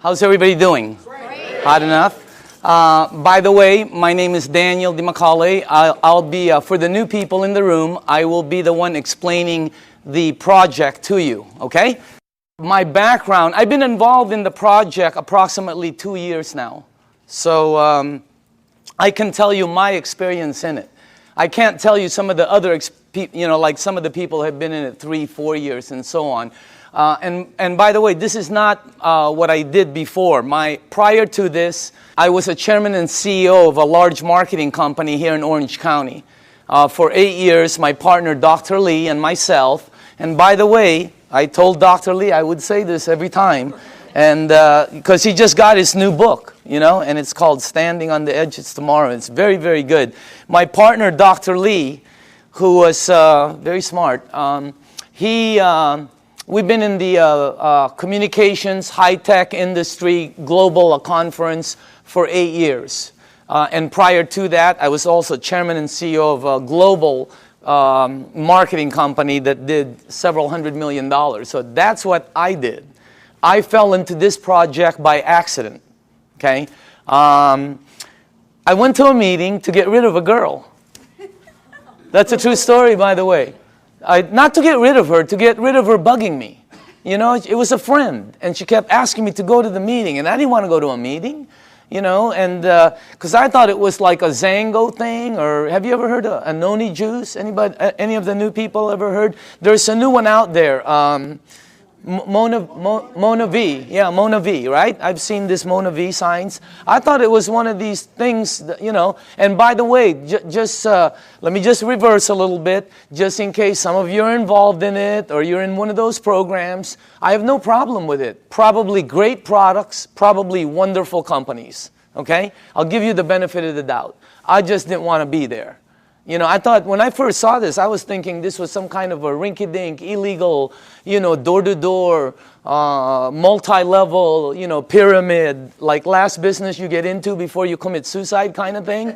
How's everybody doing? Great. Hot enough? By the way, my name is Daniel DiMacaulay. I'll be, for the new people in the room, I will be the one explaining the project to you, okay? My background, I've been involved in the project approximately 2 years now. So I can tell you my experience in it. I can't tell you some of the other, like some of the people have been in it 3-4 years and so on. And by the way, this is not what I did before. Prior to this, I was a chairman and CEO of a large marketing company here in Orange County. For 8 years, my partner, Dr. Lee, and myself. And by the way, I told Dr. Lee I would say this every time, and because he just got his new book, and it's called Standing on the Edges Tomorrow. It's very, very good. My partner, Dr. Lee, who was very smart, we've been in the communications, high-tech industry, global conference for 8 years. And prior to that, I was also chairman and CEO of a global marketing company that did several $100 million. So that's what I did. I fell into this project by accident, okay? I went to a meeting to get rid of a girl. That's a true story, by the way. Not to get rid of her, to get rid of her bugging me. It was a friend, and she kept asking me to go to the meeting, and I didn't want to go to a meeting, and because I thought it was like a Zango thing, or have you ever heard of a noni juice? Anybody, any of the new people ever heard? There's a new one out there, Mona V. Yeah, Mona V, right? I've seen this Mona V signs. I thought it was one of these things, that, and by the way, let me just reverse a little bit, just in case some of you are involved in it, or you're in one of those programs. I have no problem with it. Probably great products, probably wonderful companies, okay? I'll give you the benefit of the doubt. I just didn't want to be there. I thought when I first saw this, I was thinking this was some kind of a rinky-dink, illegal, door-to-door, multi-level, pyramid, like last business you get into before you commit suicide kind of thing.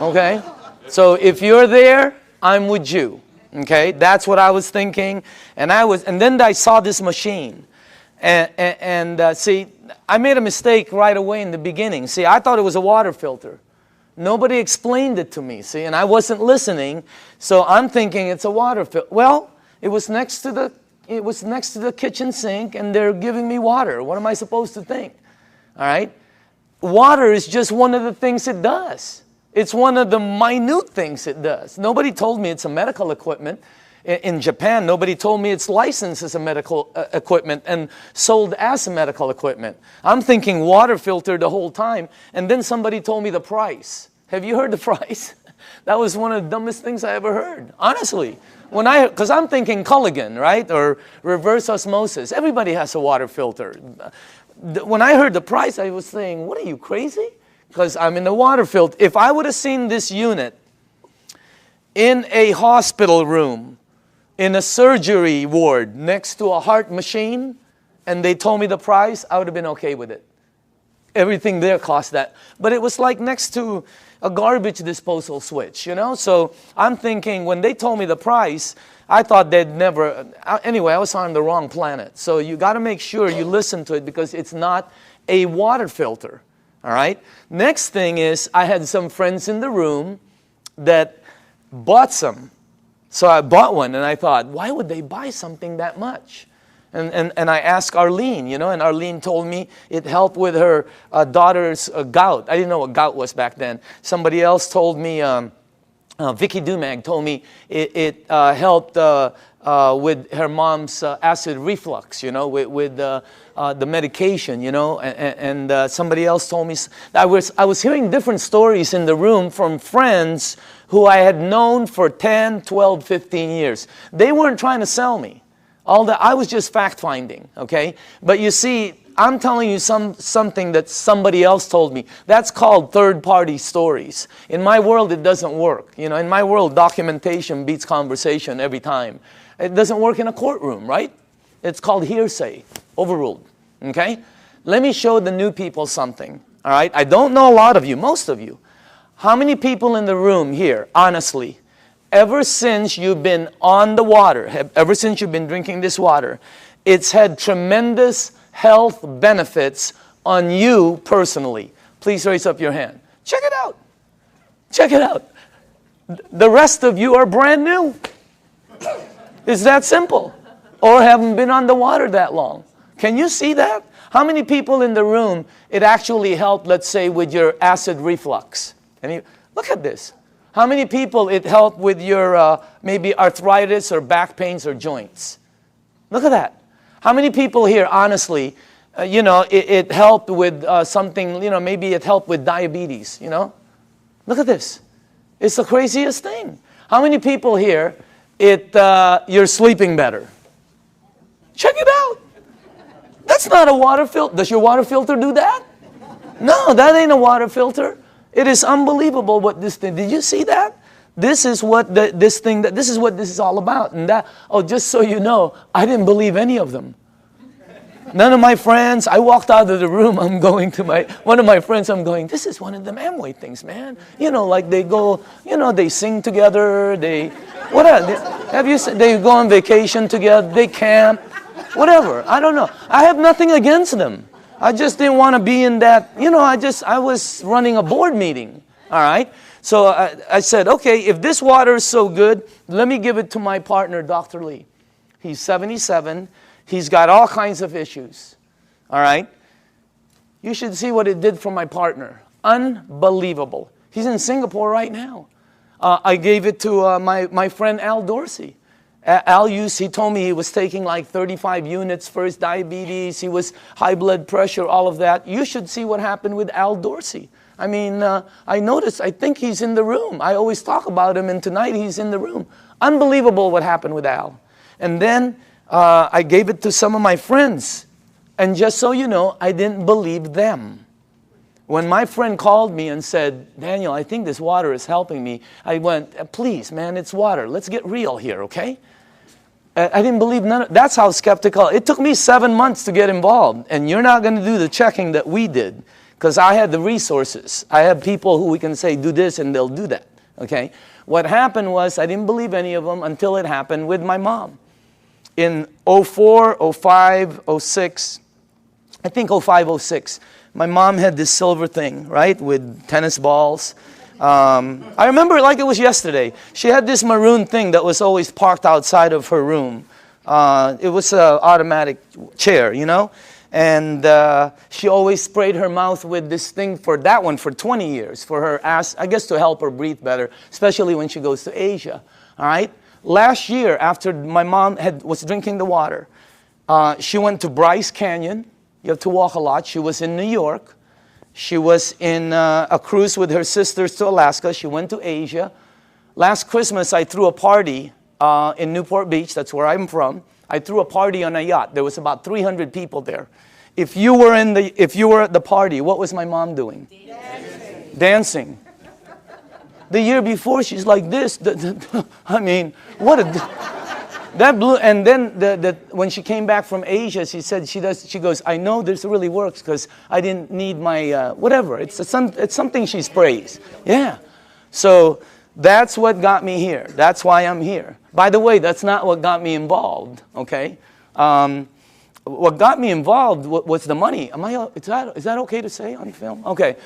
Okay? So if you're there, I'm with you. Okay? That's what I was thinking. And then I saw this machine. And see, I made a mistake right away in the beginning. See, I thought it was a water filter. Nobody explained it to me, see, and I wasn't listening, so I'm thinking it's a water filter. Well, it was next to the kitchen sink, and they're giving me water. What am I supposed to think? All right? Water is just one of the things it does. It's one of the minute things it does. Nobody told me it's a medical equipment. In Japan, nobody told me it's licensed as a medical equipment and sold as a medical equipment. I'm thinking water filter the whole time, and then somebody told me the price. Have you heard the price? That was one of the dumbest things I ever heard, honestly. Because I'm thinking Kangen, right, or reverse osmosis. Everybody has a water filter. When I heard the price, I was saying, what are you, crazy? Because I'm in the water filter. If I would have seen this unit in a hospital room, in a surgery ward next to a heart machine, and they told me the price, I would have been okay with it. Everything there cost that. But it was like next to a garbage disposal switch, So I'm thinking, when they told me the price, I thought they'd never, anyway, I was on the wrong planet. So you got to make sure you listen to it, because it's not a water filter, all right? Next thing is, I had some friends in the room that bought some. So I bought one, and I thought, why would they buy something that much? And I asked Arlene, and Arlene told me it helped with her daughter's gout. I didn't know what gout was back then. Somebody else told me, Vicky Dumag told me it helped with her mom's acid reflux, with the medication, and somebody else told me. I was hearing different stories in the room from friends who I had known for 10, 12, 15 years. They weren't trying to sell me. I was just fact-finding, okay? But you see, I'm telling you something that somebody else told me. That's called third-party stories. In my world, it doesn't work. In my world, documentation beats conversation every time. It doesn't work in a courtroom, right? It's called hearsay, overruled, okay? Let me show the new people something, all right? I don't know a lot of you, most of you. How many people in the room here, honestly, ever since you've been on the water, ever since you've been drinking this water, it's had tremendous health benefits on you personally? Please raise up your hand. Check it out. Check it out. The rest of you are brand new. It's that simple. Or haven't been on the water that long. Can you see that? How many people in the room, it actually helped, let's say, with your acid reflux? Look at this. How many people it helped with your maybe arthritis or back pains or joints? Look at that. How many people here, honestly, it helped with something, maybe it helped with diabetes, Look at this. It's the craziest thing. How many people here, you're sleeping better? Check it out. That's not a water filter. Does your water filter do that? No, that ain't a water filter. It is unbelievable what this thing, did you see that? This is what this is what this is all about. And just so you know, I didn't believe any of them. None of my friends, I walked out of the room, I'm going to one of my friends, I'm going, this is one of them Amway things, man. Like they go, they sing together, they go on vacation together, they camp, whatever, I don't know. I have nothing against them. I just didn't want to be in that, I was running a board meeting, all right? So I said, okay, if this water is so good, let me give it to my partner, Dr. Lee. He's 77. He's got all kinds of issues, all right? You should see what it did for my partner. Unbelievable. He's in Singapore right now. I gave it to my friend Al Dorsey. He told me he was taking like 35 units for his diabetes. He was high blood pressure, all of that. You should see what happened with Al Dorsey. I mean, I noticed, I think he's in the room. I always talk about him, and tonight he's in the room. Unbelievable what happened with Al. And then I gave it to some of my friends. And just so you know, I didn't believe them. When my friend called me and said, Daniel, I think this water is helping me, I went, please, man, it's water. Let's get real here, okay? I didn't believe none of, that's how skeptical. It took me 7 months to get involved. And you're not going to do the checking that we did, because I had the resources. I had people who we can say, do this, and they'll do that, okay? What happened was I didn't believe any of them until it happened with my mom. In 04, 05, 06, I think 05, 06, my mom had this silver thing, right, with tennis balls. I remember it like it was yesterday. She had this maroon thing that was always parked outside of her room. It was an automatic chair, And she always sprayed her mouth with this thing for 20 years, for her ass, I guess to help her breathe better, especially when she goes to Asia, all right? Last year, after my mom was drinking the water, she went to Bryce Canyon. You have to walk a lot. She was in New York. She was in a cruise with her sisters to Alaska. She went to Asia. Last Christmas, I threw a party in Newport Beach. That's where I'm from. I threw a party on a yacht. There was about 300 people there. If you were at the party, what was my mom doing? Dancing. The year before, she's like this. I mean, what a... That blew, and then when she came back from Asia, she said she goes, I know this really works because I didn't need my whatever. It's something she sprays. Yeah. So that's what got me here. That's why I'm here. By the way, that's not what got me involved. Okay. What got me involved was the money. Is that okay to say on film? Okay.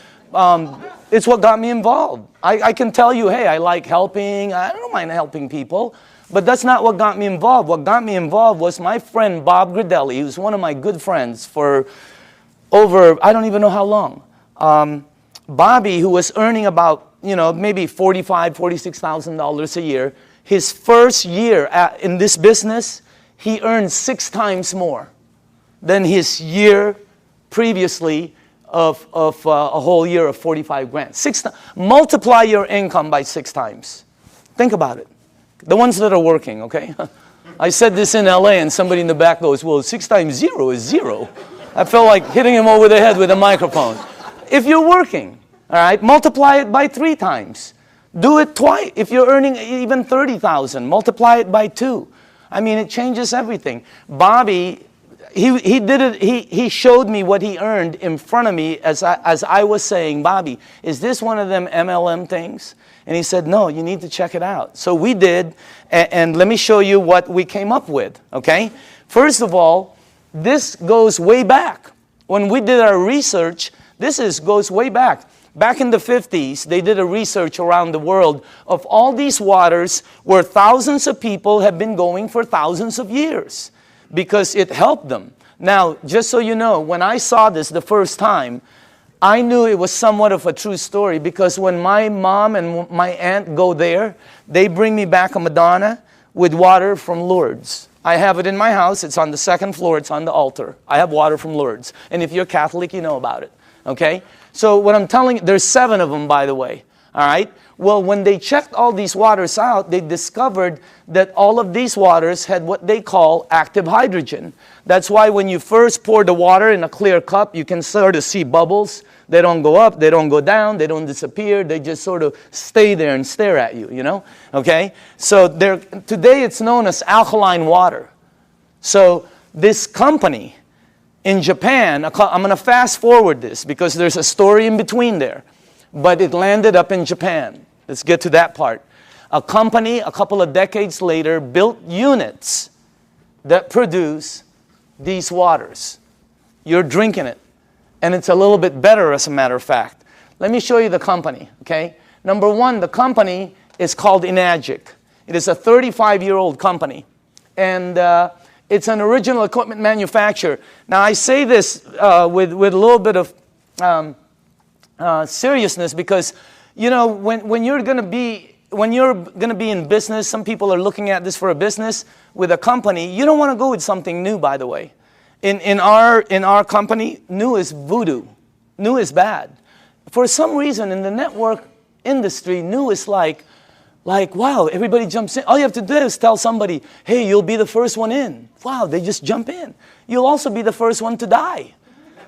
It's what got me involved. I can tell you, hey, I like helping. I don't mind helping people. But that's not what got me involved. What got me involved was my friend Bob Gradelli, who's one of my good friends for over, I don't even know how long. Bobby, who was earning about, maybe $45,000, $46,000 a year, his first year in this business, he earned 6 times more than his year previously of a whole year of 45 grand. Multiply your income by 6 times. Think about it. The ones that are working, okay? I said this in LA and somebody in the back goes, well, 6 times 0 is 0. I felt like hitting him over the head with a microphone. If you're working, all right, multiply it by 3 times. Do it twice. If you're earning even 30,000, multiply it by 2. I mean, it changes everything. Bobby, he did it. He showed me what he earned in front of me as I was saying, Bobby, is this one of them MLM things? And he said, no, you need to check it out. So we did, and let me show you what we came up with, okay? First of all, This goes way back. When we did our research, goes way back. Back in the 50s, they did a research around the world of all these waters where thousands of people have been going for thousands of years because it helped them. Now, just so you know, when I saw this the first time, I knew it was somewhat of a true story because when my mom and my aunt go there, they bring me back a Madonna with water from Lourdes. I have it in my house. It's on the second floor. It's on the altar. I have water from Lourdes. And if you're Catholic, you know about it. Okay? So what I'm telling you, there's 7 of them, by the way. All right? Well, when they checked all these waters out, they discovered that all of these waters had what they call active hydrogen. That's why when you first pour the water in a clear cup, you can sort of see bubbles. They don't go up, they don't go down, they don't disappear. They just sort of stay there and stare at you, you know? Okay? So today it's known as alkaline water. So this company in Japan, I'm going to fast forward this because there's a story in between there. But it landed up in Japan. Let's get to that part. A company, a couple of decades later, built units that produce these waters. You're drinking it. And it's a little bit better, as a matter of fact. Let me show you the company, okay? Number 1, the company is called Enagic. It is a 35-year-old company. And it's an original equipment manufacturer. Now, I say this with a little bit of seriousness because, you know, when you're going to be in business, some people are looking at this for a business with a company. You don't want to go with something new, by the way. In our company, new is voodoo. New is bad. For some reason, in the network industry, new is like, wow, everybody jumps in. All you have to do is tell somebody, hey, you'll be the first one in. Wow, they just jump in. You'll also be the first one to die.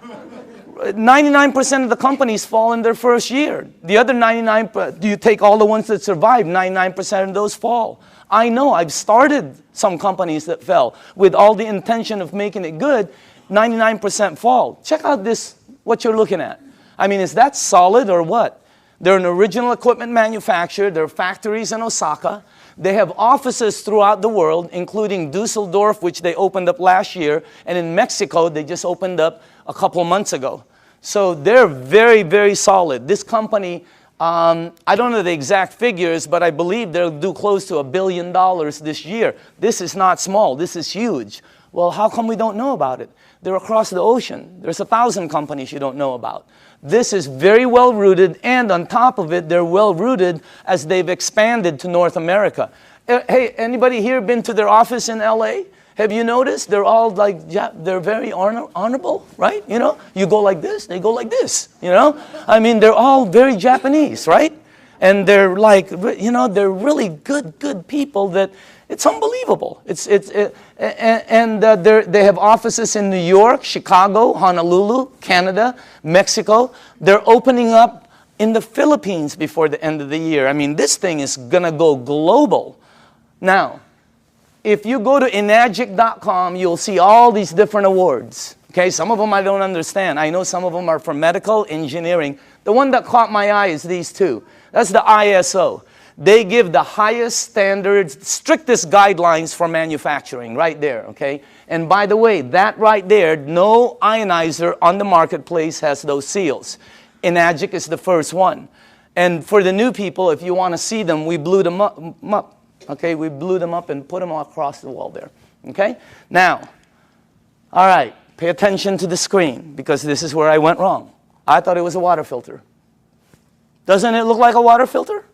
99% of the companies fall in their first year. The other 99%, do you take all the ones that survive, 99% of those fall. I know, I've started some companies that fell with all the intention of making it good. 99% fall. Check out this, what you're looking at. I mean, is that solid or what? They're an original equipment manufacturer. There are factories in Osaka. They have offices throughout the world, including Dusseldorf, which they opened up last year. And in Mexico, they just opened up a couple of months ago. So they're very, very solid. This company, I don't know the exact figures, but I believe they'll do close to $1 billion this year. This is not small. This is huge. Well, how come we don't know about it? They're across the ocean. There's 1,000 companies you don't know about. This is very well rooted, and on top of it, they're well rooted as they've expanded to North America. Hey, anybody here been to their office in LA? Have you noticed? They're all like, yeah, they're very honorable, right? You know, you go like this, they go like this, you know? I mean, they're all very Japanese, right? And they're like, you know, they're really good people that it's unbelievable. They have offices in New York, Chicago, Honolulu, Canada, Mexico. They're opening up in the Philippines before the end of the year. I mean, this thing is going to go global. Now, if you go to enagic.com, you'll see all these different awards. Okay, some of them I don't understand. I know some of them are for medical, engineering. The one that caught my eye is these two. That's the ISO. They give the highest standards, strictest guidelines for manufacturing right there, okay? And by the way, that right there, no ionizer on the marketplace has those seals. Enagic is the first one. And for the new people, if you want to see them, we blew them up. Okay, we blew them up and put them across the wall there. Okay? Now, all right, pay attention to the screen because this is where I went wrong. I thought it was a water filter. Doesn't it look like a water filter?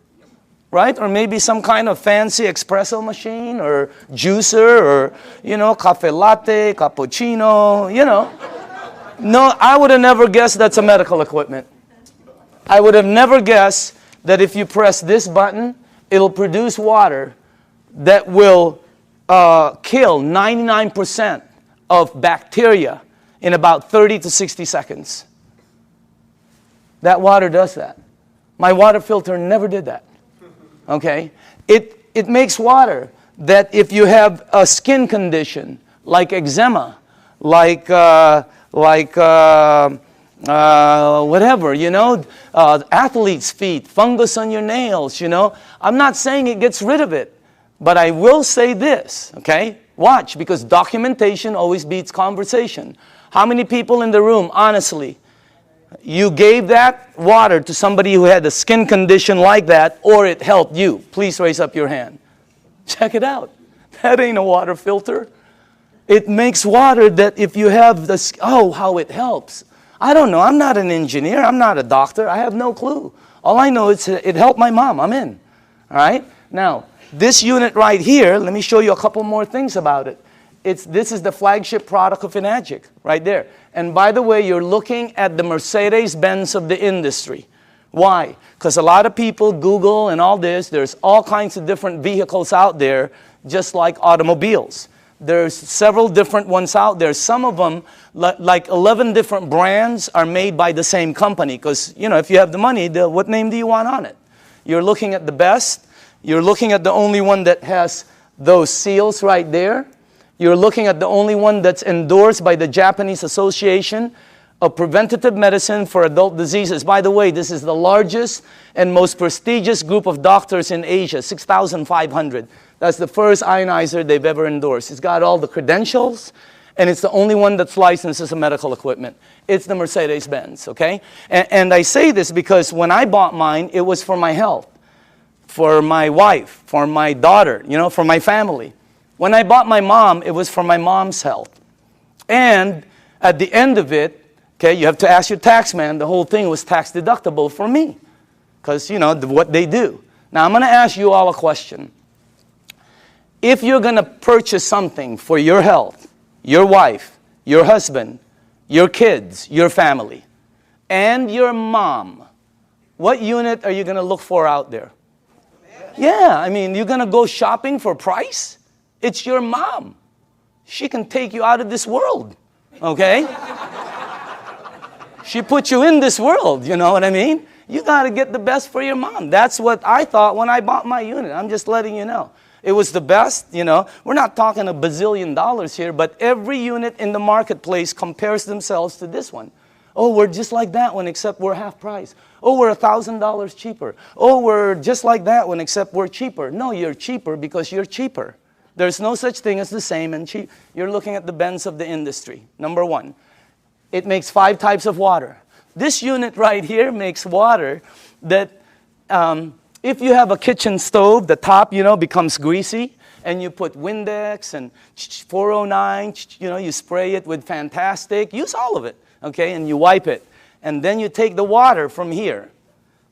Right? Or maybe some kind of fancy espresso machine or juicer or, you know, cafe latte, cappuccino, you know. No, I would have never guessed that's a medical equipment. I would have never guessed that if you press this button, it'll produce water that will kill 99% of bacteria in about 30 to 60 seconds. That water does that. My water filter never did that. Okay? It makes water that if you have a skin condition like eczema, like whatever, you know, athlete's feet, fungus on your nails, you know. I'm not saying it gets rid of it, but I will say this, okay? Watch, because documentation always beats conversation. How many people in the room, honestly, you gave that water to somebody who had a skin condition like that, or it helped you? Please raise up your hand. Check it out. That ain't a water filter. It makes water that if you have this, oh, how it helps. I don't know. I'm not an engineer. I'm not a doctor. I have no clue. All I know is it helped my mom. I'm in. All right? Now, this unit right here, let me show you a couple more things about it. This is the flagship product of Enagic, right there. And by the way, you're looking at the Mercedes-Benz of the industry. Why? Because a lot of people Google and all this. There's all kinds of different vehicles out there, just like automobiles. There's several different ones out there. Some of them, like 11 different brands, are made by the same company. Because, you know, if you have the money, what name do you want on it? You're looking at the best. You're looking at the only one that has those seals right there. You're looking at the only one that's endorsed by the Japanese Association of Preventative Medicine for Adult Diseases. By the way, this is the largest and most prestigious group of doctors in Asia, 6,500. That's the first ionizer they've ever endorsed. It's got all the credentials, and it's the only one that's licensed as a medical equipment. It's the Mercedes-Benz, okay? And I say this because when I bought mine, it was for my health, for my wife, for my daughter, you know, for my family. When I bought my mom, it was for my mom's health. And at the end of it, okay, you have to ask your tax man, the whole thing was tax deductible for me. Because, you know, what they do. Now, I'm going to ask you all a question. If you're going to purchase something for your health, your wife, your husband, your kids, your family, and your mom, what unit are you going to look for out there? Yeah, I mean, you're going to go shopping for price? It's your mom. She can take you out of this world, okay? She put you in this world, you know what I mean? You got to get the best for your mom. That's what I thought when I bought my unit. I'm just letting you know. It was the best, you know. We're not talking $1 bazillion here, but every unit in the marketplace compares themselves to this one. Oh, we're just like that one, except we're half price. Oh, we're $1,000 cheaper. Oh, we're just like that one, except we're cheaper. No, you're cheaper because you're cheaper. There's no such thing as the same and cheap. You're looking at the Benz of the industry. Number one, it makes 5 types of water. This unit right here makes water that if you have a kitchen stove, the top, you know, becomes greasy, and you put Windex and 409, you know, you spray it with Fantastic. Use all of it, okay, and you wipe it. And then you take the water from here,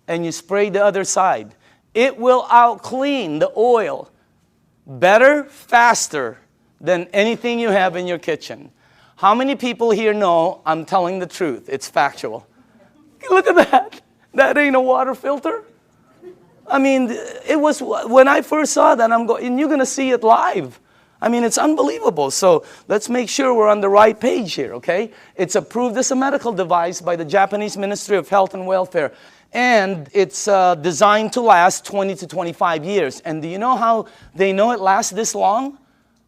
and you spray the other side. It will out-clean the oil better, faster than anything you have in your kitchen. How many people here know I'm telling the truth? It's factual. Look at that. That ain't a water filter. I mean, it was, when I first saw that, I'm going, and you're going to see it live. I mean, it's unbelievable. So let's make sure we're on the right page here, okay? It's approved as a medical device by the Japanese Ministry of Health and Welfare. And it's designed to last 20 to 25 years. And do you know how they know it lasts this long?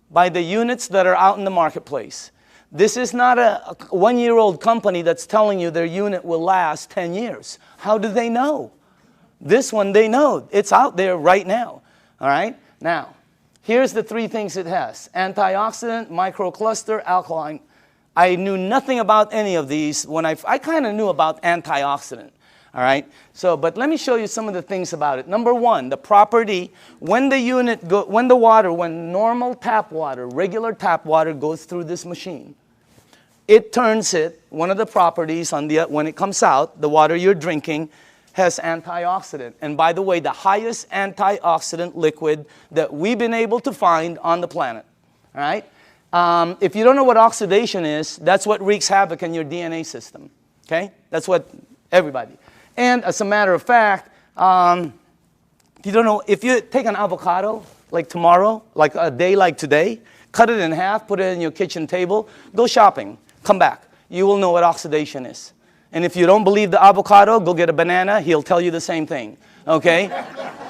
By the units that are out in the marketplace. This is not a one-year-old company that's telling you their unit will last 10 years. How do they know? This one, they know. It's out there right now. All right? Now, here's the 3 things it has. Antioxidant, microcluster, alkaline. I knew nothing about any of these when I kind of knew about antioxidant. All right? So, but let me show you some of the things about it. Number 1, the property, when normal tap water, regular tap water goes through this machine, it turns it, one of the properties when it comes out, the water you're drinking has antioxidant. And by the way, the highest antioxidant liquid that we've been able to find on the planet. All right? If you don't know what oxidation is, that's what wreaks havoc in your DNA system. Okay? That's what everybody. And as a matter of fact, you don't know, if you take an avocado, like tomorrow, like a day like today, cut it in half, put it in your kitchen table, go shopping, come back. You will know what oxidation is. And if you don't believe the avocado, go get a banana. He'll tell you the same thing. Okay?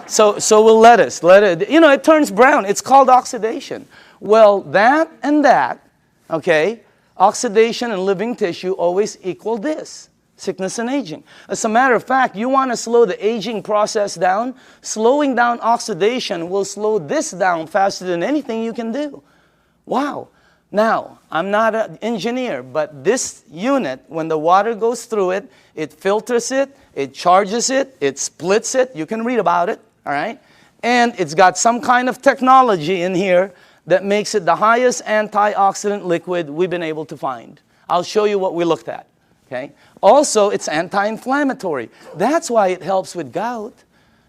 So we'll let it. You know, it turns brown. It's called oxidation. Well, that and that, okay, oxidation and living tissue always equal this, sickness and aging. As a matter of fact, you want to slow the aging process down, slowing down oxidation will slow this down faster than anything you can do. Wow. Now, I'm not an engineer, but this unit, when the water goes through it, it filters it, it charges it, it splits it. You can read about it, all right? And it's got some kind of technology in here that makes it the highest antioxidant liquid we've been able to find. I'll show you what we looked at, okay? Also, it's anti-inflammatory. That's why it helps with gout.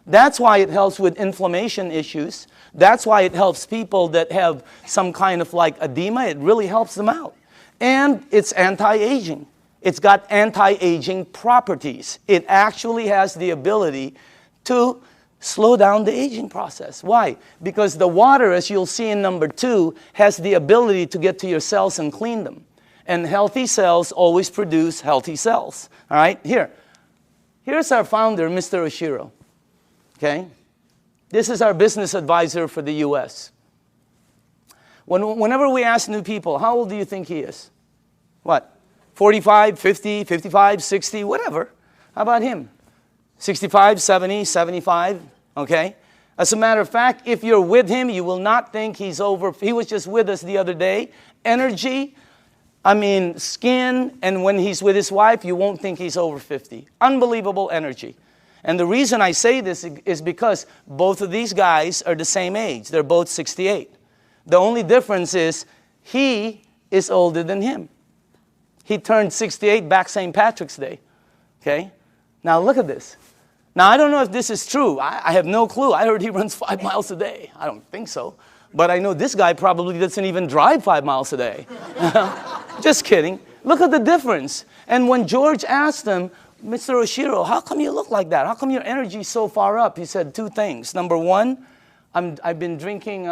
That's why it helps with inflammation issues. That's why it helps people that have some kind of like edema. It really helps them out. And it's anti-aging. It's got anti-aging properties. It actually has the ability to slow down the aging process. Why? Because the water, as you'll see in number 2, has the ability to get to your cells and clean them. And healthy cells always produce healthy cells. All right? Here's our founder, Mr. Oshiro. Okay? This is our business advisor for the U.S. Whenever we ask new people, how old do you think he is? What? 45, 50, 55, 60, whatever. How about him? 65, 70, 75, okay? As a matter of fact, if you're with him, you will not think he's over. He was just with us the other day. Energy, skin, and when he's with his wife, you won't think he's over 50. Unbelievable energy. And the reason I say this is because both of these guys are the same age. They're both 68. The only difference is he is older than him. He turned 68 back St. Patrick's Day. Okay? Now look at this. Now I don't know if this is true. I have no clue. I heard he runs 5 miles a day. I don't think so. But I know this guy probably doesn't even drive 5 miles a day. Just kidding. Look at the difference. And when George asked him, Mr. Oshiro, how come you look like that? How come your energy is so far up? He said 2 things. Number 1, I've been drinking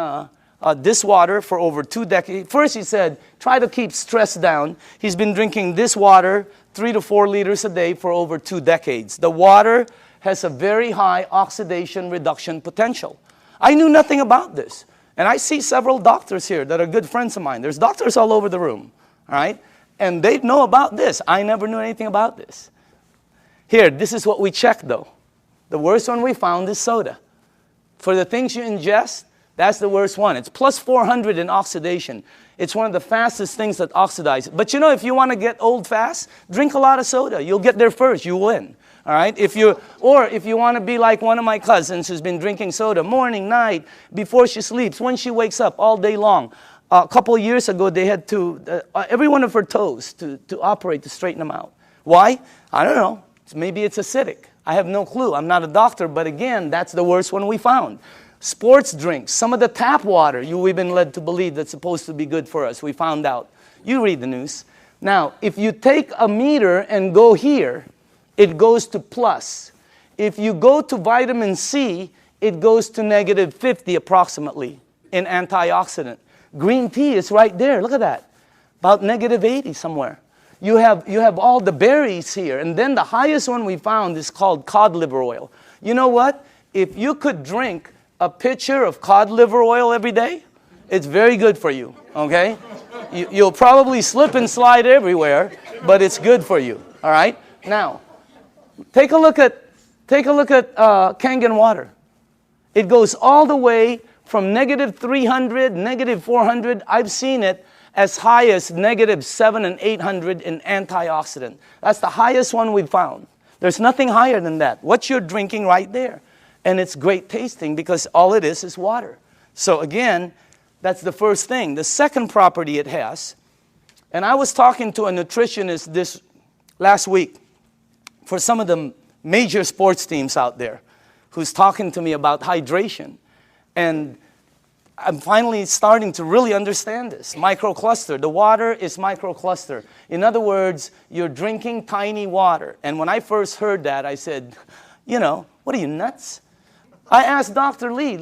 this water for over 2 decades. First, he said, try to keep stress down. He's been drinking this water 3 to 4 liters a day for over 2 decades. The water has a very high oxidation reduction potential. I knew nothing about this. And I see several doctors here that are good friends of mine. There's doctors all over the room, all right? And they know about this. I never knew anything about this. Here, this is what we checked, though. The worst one we found is soda. For the things you ingest, that's the worst one. It's plus 400 in oxidation. It's one of the fastest things that oxidize. But you know, if you want to get old fast, drink a lot of soda. You'll get there first. You win. All right? If you want to be like one of my cousins who's been drinking soda morning, night, before she sleeps, when she wakes up, all day long. A couple of years ago, they had to, every one of her toes to operate to straighten them out. Why? I don't know. Maybe it's acidic. I have no clue. I'm not a doctor, but again, that's the worst one we found. Sports drinks, some of the tap water we've been led to believe that's supposed to be good for us. We found out. You read the news. Now, if you take a meter and go here, it goes to plus. If you go to vitamin C, it goes to negative 50 approximately in antioxidant. Green tea is right there. Look at that. About negative 80 somewhere. You have all the berries here. And then the highest one we found is called cod liver oil. You know what? If you could drink a pitcher of cod liver oil every day, it's very good for you, okay? You'll probably slip and slide everywhere, but it's good for you, all right? Now, take a look at Kangen water. It goes all the way from negative 300, negative 400. I've seen it as high as negative 700 and 800 in antioxidant. That's the highest one we've found. There's nothing higher than that. What you're drinking right there. And it's great tasting because all it is water. So again, that's the first thing. The second property it has, and I was talking to a nutritionist this last week for some of the major sports teams out there who's talking to me about hydration. And I'm finally starting to really understand this. Microcluster. The water is microcluster. In other words, you're drinking tiny water. And when I first heard that, I said, what are you, nuts? I asked Dr. Lee,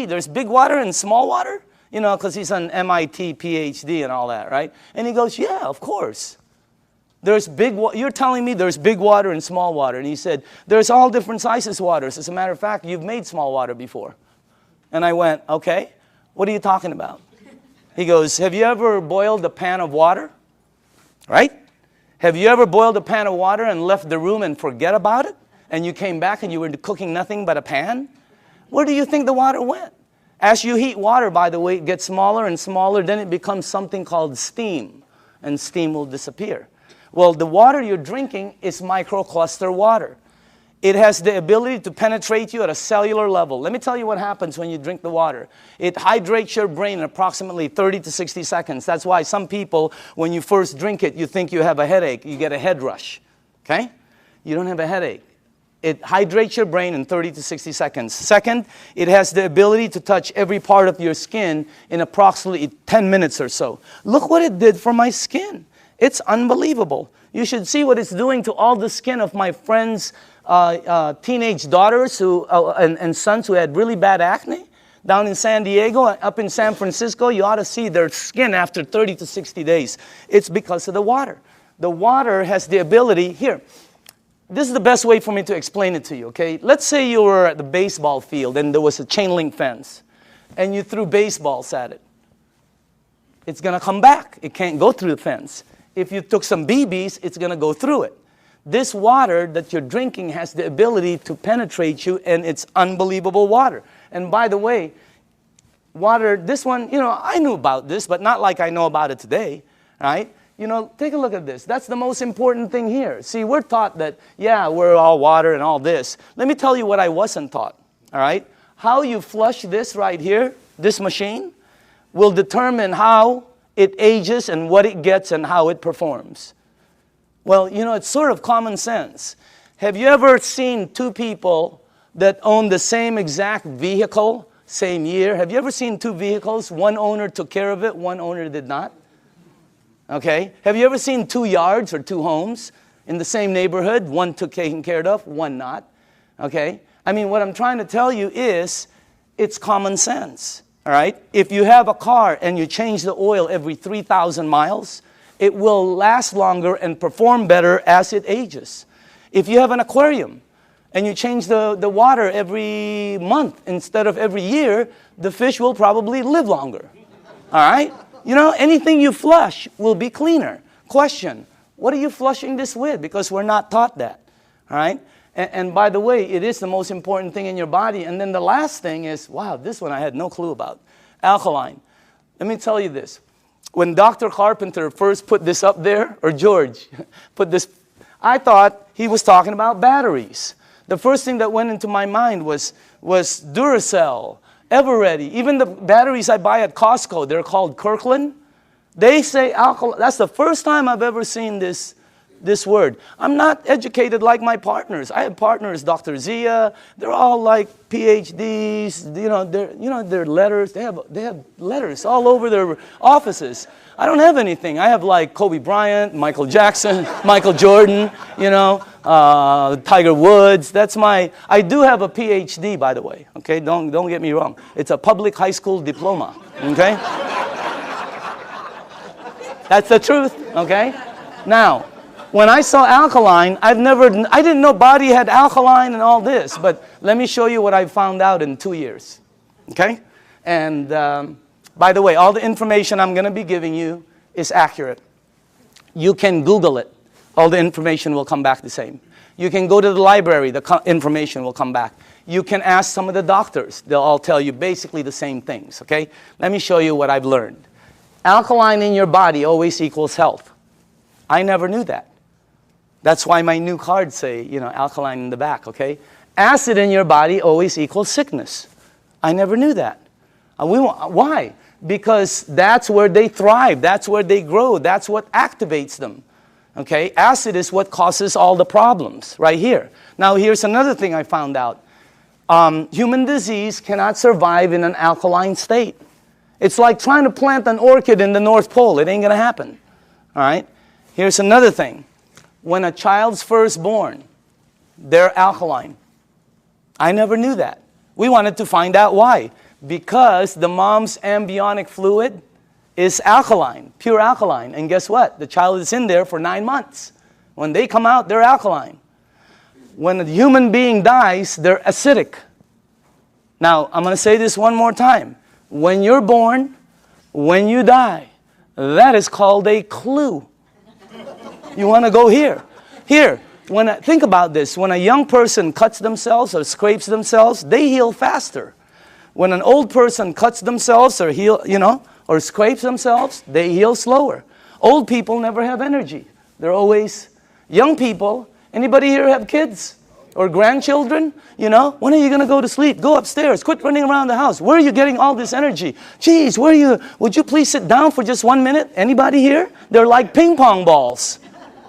there's big water and small water? Because he's an MIT PhD and all that, right? And he goes, yeah, of course. You're telling me there's big water and small water. And he said, there's all different sizes waters. As a matter of fact, you've made small water before. And I went, okay. What are you talking about? He goes, have you ever boiled a pan of water? Right? Have you ever boiled a pan of water and left the room and forget about it? And you came back and you were cooking nothing but a pan? Where do you think the water went? As you heat water, by the way, it gets smaller and smaller, then it becomes something called steam, and steam will disappear. Well, the water you're drinking is microcluster water. It has the ability to penetrate you at a cellular level. Let me tell you what happens when you drink the water. It hydrates your brain in approximately 30 to 60 seconds. That's why some people, when you first drink it, you think you have a headache. You get a head rush, okay? You don't have a headache. It hydrates your brain in 30 to 60 seconds. Second, it has the ability to touch every part of your skin in approximately 10 minutes or so. Look what it did for my skin. It's unbelievable. You should see what it's doing to all the skin of my friends' teenage daughters and sons who had really bad acne. Down in San Diego, up in San Francisco, you ought to see their skin after 30 to 60 days. It's because of the water. The water has the ability, here, this is the best way for me to explain it to you, okay? Let's say you were at the baseball field and there was a chain link fence and you threw baseballs at it. It's going to come back. It can't go through the fence. If you took some BBs, it's going to go through it. This water that you're drinking has the ability to penetrate you, and it's unbelievable water. And by the way, water, this one, you know, I knew about this, but not like I know about it today, right? You know, take a look at this. That's the most important thing here. See, we're taught that, yeah, we're all water and all this. Let me tell you what I wasn't taught, all right? How you flush this right here, this machine, will determine how it ages and what it gets and how it performs. Well, you know, it's sort of common sense. Have you ever seen two people that own the same exact vehicle, same year? Have you ever seen two vehicles? One owner took care of it, one owner did not. Okay? Have you ever seen two yards or two homes in the same neighborhood? One took taken care of, one not. Okay? I mean, what I'm trying to tell you is it's common sense. All right? If you have a car and you change the oil every 3,000 miles, it will last longer and perform better as it ages. If you have an aquarium and you change the water every month instead of every year, the fish will probably live longer. All right? You know, anything you flush will be cleaner. Question, what are you flushing this with? Because we're not taught that. All right? And by the way, it is the most important thing in your body. And then the last thing is, wow, this one I had no clue about. Alkaline. Let me tell you this. When Dr. Carpenter first put this up there, or George put this, I thought he was talking about batteries. The first thing that went into my mind was Duracell, Eveready. Even the batteries I buy at Costco, they're called Kirkland. They say alkaline. That's the first time I've ever seen this word. I'm not educated like my partners. I have partners, Dr. Zia. They're all like PhDs. You know, their letters. They have letters all over their offices. I don't have anything. I have like Kobe Bryant, Michael Jackson, Michael Jordan. You know, Tiger Woods. That's my. I do have a PhD, by the way. Okay, don't get me wrong. It's a public high school diploma. Okay, that's the truth. Okay, now. When I saw alkaline, I didn't know body had alkaline and all this, but let me show you what I found out in 2 years, okay? And by the way, all the information I'm going to be giving you is accurate. You can Google it. All the information will come back the same. You can go to the library. The information will come back. You can ask some of the doctors. They'll all tell you basically the same things, okay? Let me show you what I've learned. Alkaline in your body always equals health. I never knew that. That's why my new cards say, you know, alkaline in the back, okay? Acid in your body always equals sickness. I never knew that. Why? Because that's where they thrive. That's where they grow. That's what activates them, okay? Acid is what causes all the problems right here. Now, here's another thing I found out. Human disease cannot survive in an alkaline state. It's like trying to plant an orchid in the North Pole. It ain't going to happen, all right? Here's another thing. When a child's first born, they're alkaline. I never knew that. We wanted to find out why. Because the mom's amniotic fluid is alkaline, pure alkaline. And guess what? The child is in there for 9 months. When they come out, they're alkaline. When a human being dies, they're acidic. Now, I'm going to say this one more time. When you're born, when you die, that is called a clue. You want to go here. Here, think about this. When a young person cuts themselves or scrapes themselves, they heal faster. When an old person cuts themselves or or scrapes themselves, they heal slower. Old people never have energy. They're always young people. Anybody here have kids or grandchildren? When are you going to go to sleep? Go upstairs. Quit running around the house. Where are you getting all this energy? Geez, would you please sit down for just 1 minute? Anybody here? They're like ping pong balls.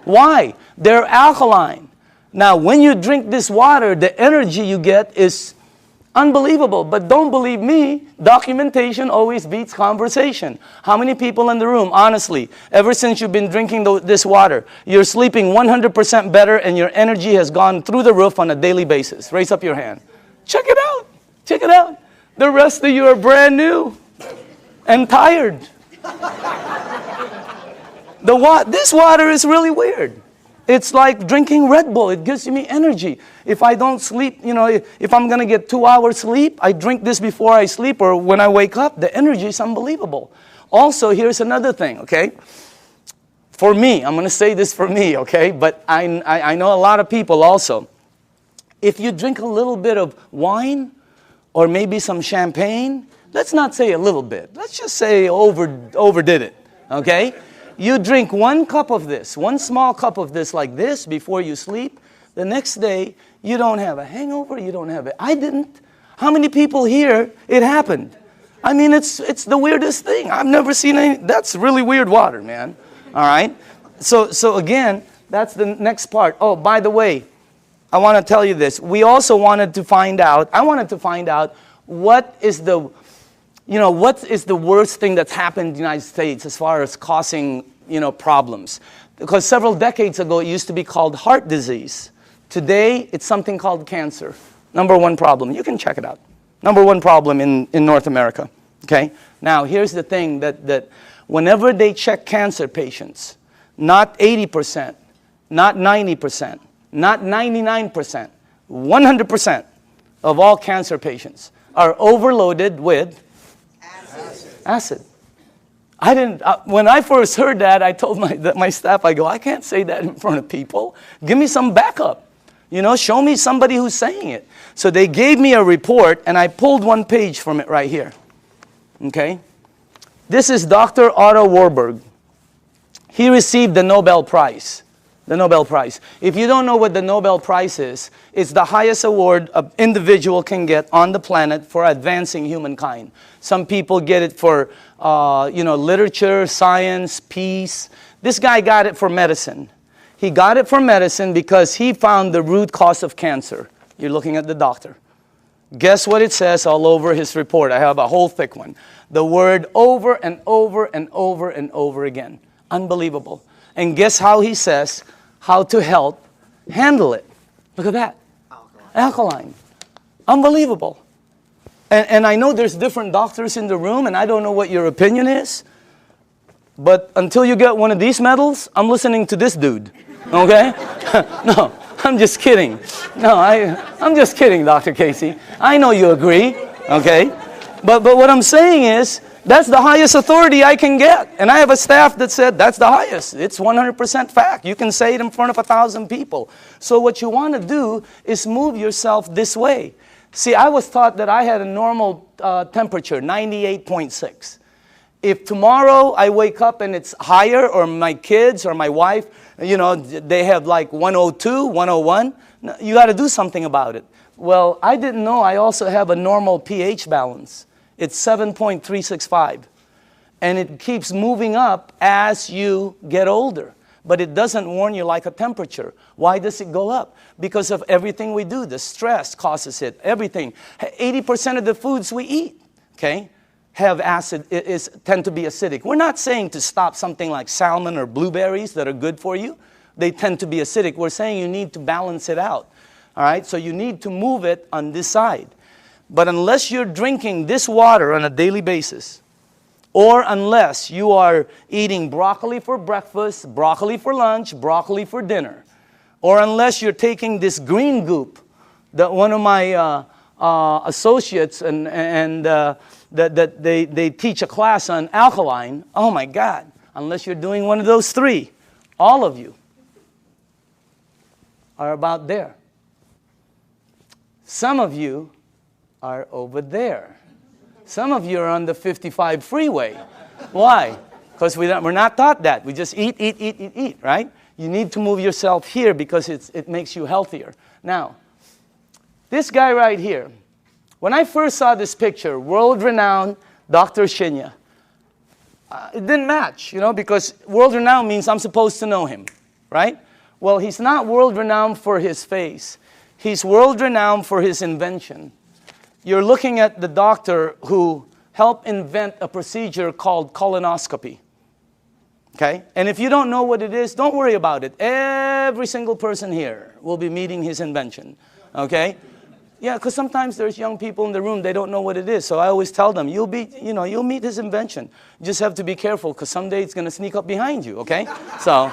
Why? They're alkaline. Now, when you drink this water, the energy you get is unbelievable. But don't believe me, documentation always beats conversation. How many people in the room, honestly, ever since you've been drinking this water, you're sleeping 100% better and your energy has gone through the roof on a daily basis? Raise up your hand. Check it out. Check it out. The rest of you are brand new and tired. This water is really weird. It's like drinking Red Bull. It gives me energy. If I don't sleep, if I'm going to get 2 hours sleep, I drink this before I sleep or when I wake up. The energy is unbelievable. Also, here's another thing, okay? For me, I'm going to say this for me, okay? But I know a lot of people also. If you drink a little bit of wine or maybe some champagne, let's not say a little bit. Let's just say overdid it, okay? You drink 1 cup of this, 1 small cup of this like this before you sleep. The next day, you don't have a hangover, you don't have it. I didn't. How many people here, it happened? I mean, it's the weirdest thing. I've never seen any. That's really weird water, man. All right? So again, that's the next part. Oh, by the way, I want to tell you this. I wanted to find out what is the worst thing that's happened in the United States as far as causing, problems? Because several decades ago, it used to be called heart disease. Today, it's something called cancer. Number 1 problem. You can check it out. Number 1 problem in North America. Okay? Now, here's the thing that whenever they check cancer patients, not 80%, not 90%, not 99%, 100% of all cancer patients are overloaded with acid. When I first heard that, I told my staff, I can't say that in front of people. Give me some backup. Show me somebody who's saying it. So they gave me a report, and I pulled 1 page from it right here. Okay? This is Dr. Otto Warburg. He received the Nobel Prize. The Nobel Prize. If you don't know what the Nobel Prize is, it's the highest award an individual can get on the planet for advancing humankind. Some people get it for, literature, science, peace. This guy got it for medicine. He got it for medicine because he found the root cause of cancer. You're looking at the doctor. Guess what it says all over his report? I have a whole thick one. The word over and over and over and over again. Unbelievable. And guess how he says how to handle it. Look at that. Alkaline. Unbelievable. And I know there's different doctors in the room, and I don't know what your opinion is. But until you get one of these medals, I'm listening to this dude. Okay? No, I'm just kidding. No, I'm just kidding, Dr. Casey. I know you agree. Okay? But what I'm saying is, that's the highest authority I can get. And I have a staff that said that's the highest. It's 100% fact. You can say it in front of 1,000 people. So what you want to do is move yourself this way. See, I was taught that I had a normal temperature, 98.6. If tomorrow I wake up and it's higher, or my kids or my wife, they have like 102, 101, you got to do something about it. Well, I didn't know I also have a normal pH balance. It's 7.365. And it keeps moving up as you get older. But it doesn't warn you like a temperature. Why does it go up? Because of everything we do. The stress causes it. Everything. 80% of the foods we eat, okay, have acid, tend to be acidic. We're not saying to stop something like salmon or blueberries that are good for you. They tend to be acidic. We're saying you need to balance it out. All right? So you need to move it on this side. But unless you're drinking this water on a daily basis, or unless you are eating broccoli for breakfast, broccoli for lunch, broccoli for dinner, or unless you're taking this green goop that one of my associates that they teach a class on alkaline, oh my God, unless you're doing one of those 3, all of you are about there. Some of you are over there. Some of you are on the 55 freeway. Why? Because we're not taught that. We just eat, right? You need to move yourself here because it makes you healthier. Now, this guy right here, when I first saw this picture, world-renowned Dr. Shinya, it didn't match, because world-renowned means I'm supposed to know him, right? Well, he's not world-renowned for his face. He's world-renowned for his invention. You're looking at the doctor who helped invent a procedure called colonoscopy. Okay? And if you don't know what it is, don't worry about it. Every single person here will be meeting his invention. Okay? Yeah, because sometimes there's young people in the room, they don't know what it is. So I always tell them, you'll meet his invention. You just have to be careful because someday it's going to sneak up behind you, okay? So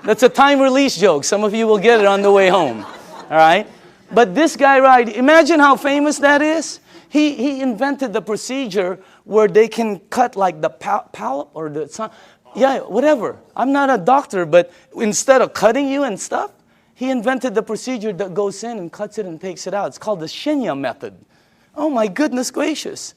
that's a time release joke. Some of you will get it on the way home. All right? But this guy, right, imagine how famous that is. He invented the procedure where they can cut like the polyp or the... Yeah, whatever. I'm not a doctor, but instead of cutting you and stuff, he invented the procedure that goes in and cuts it and takes it out. It's called the Shinya method. Oh my goodness gracious.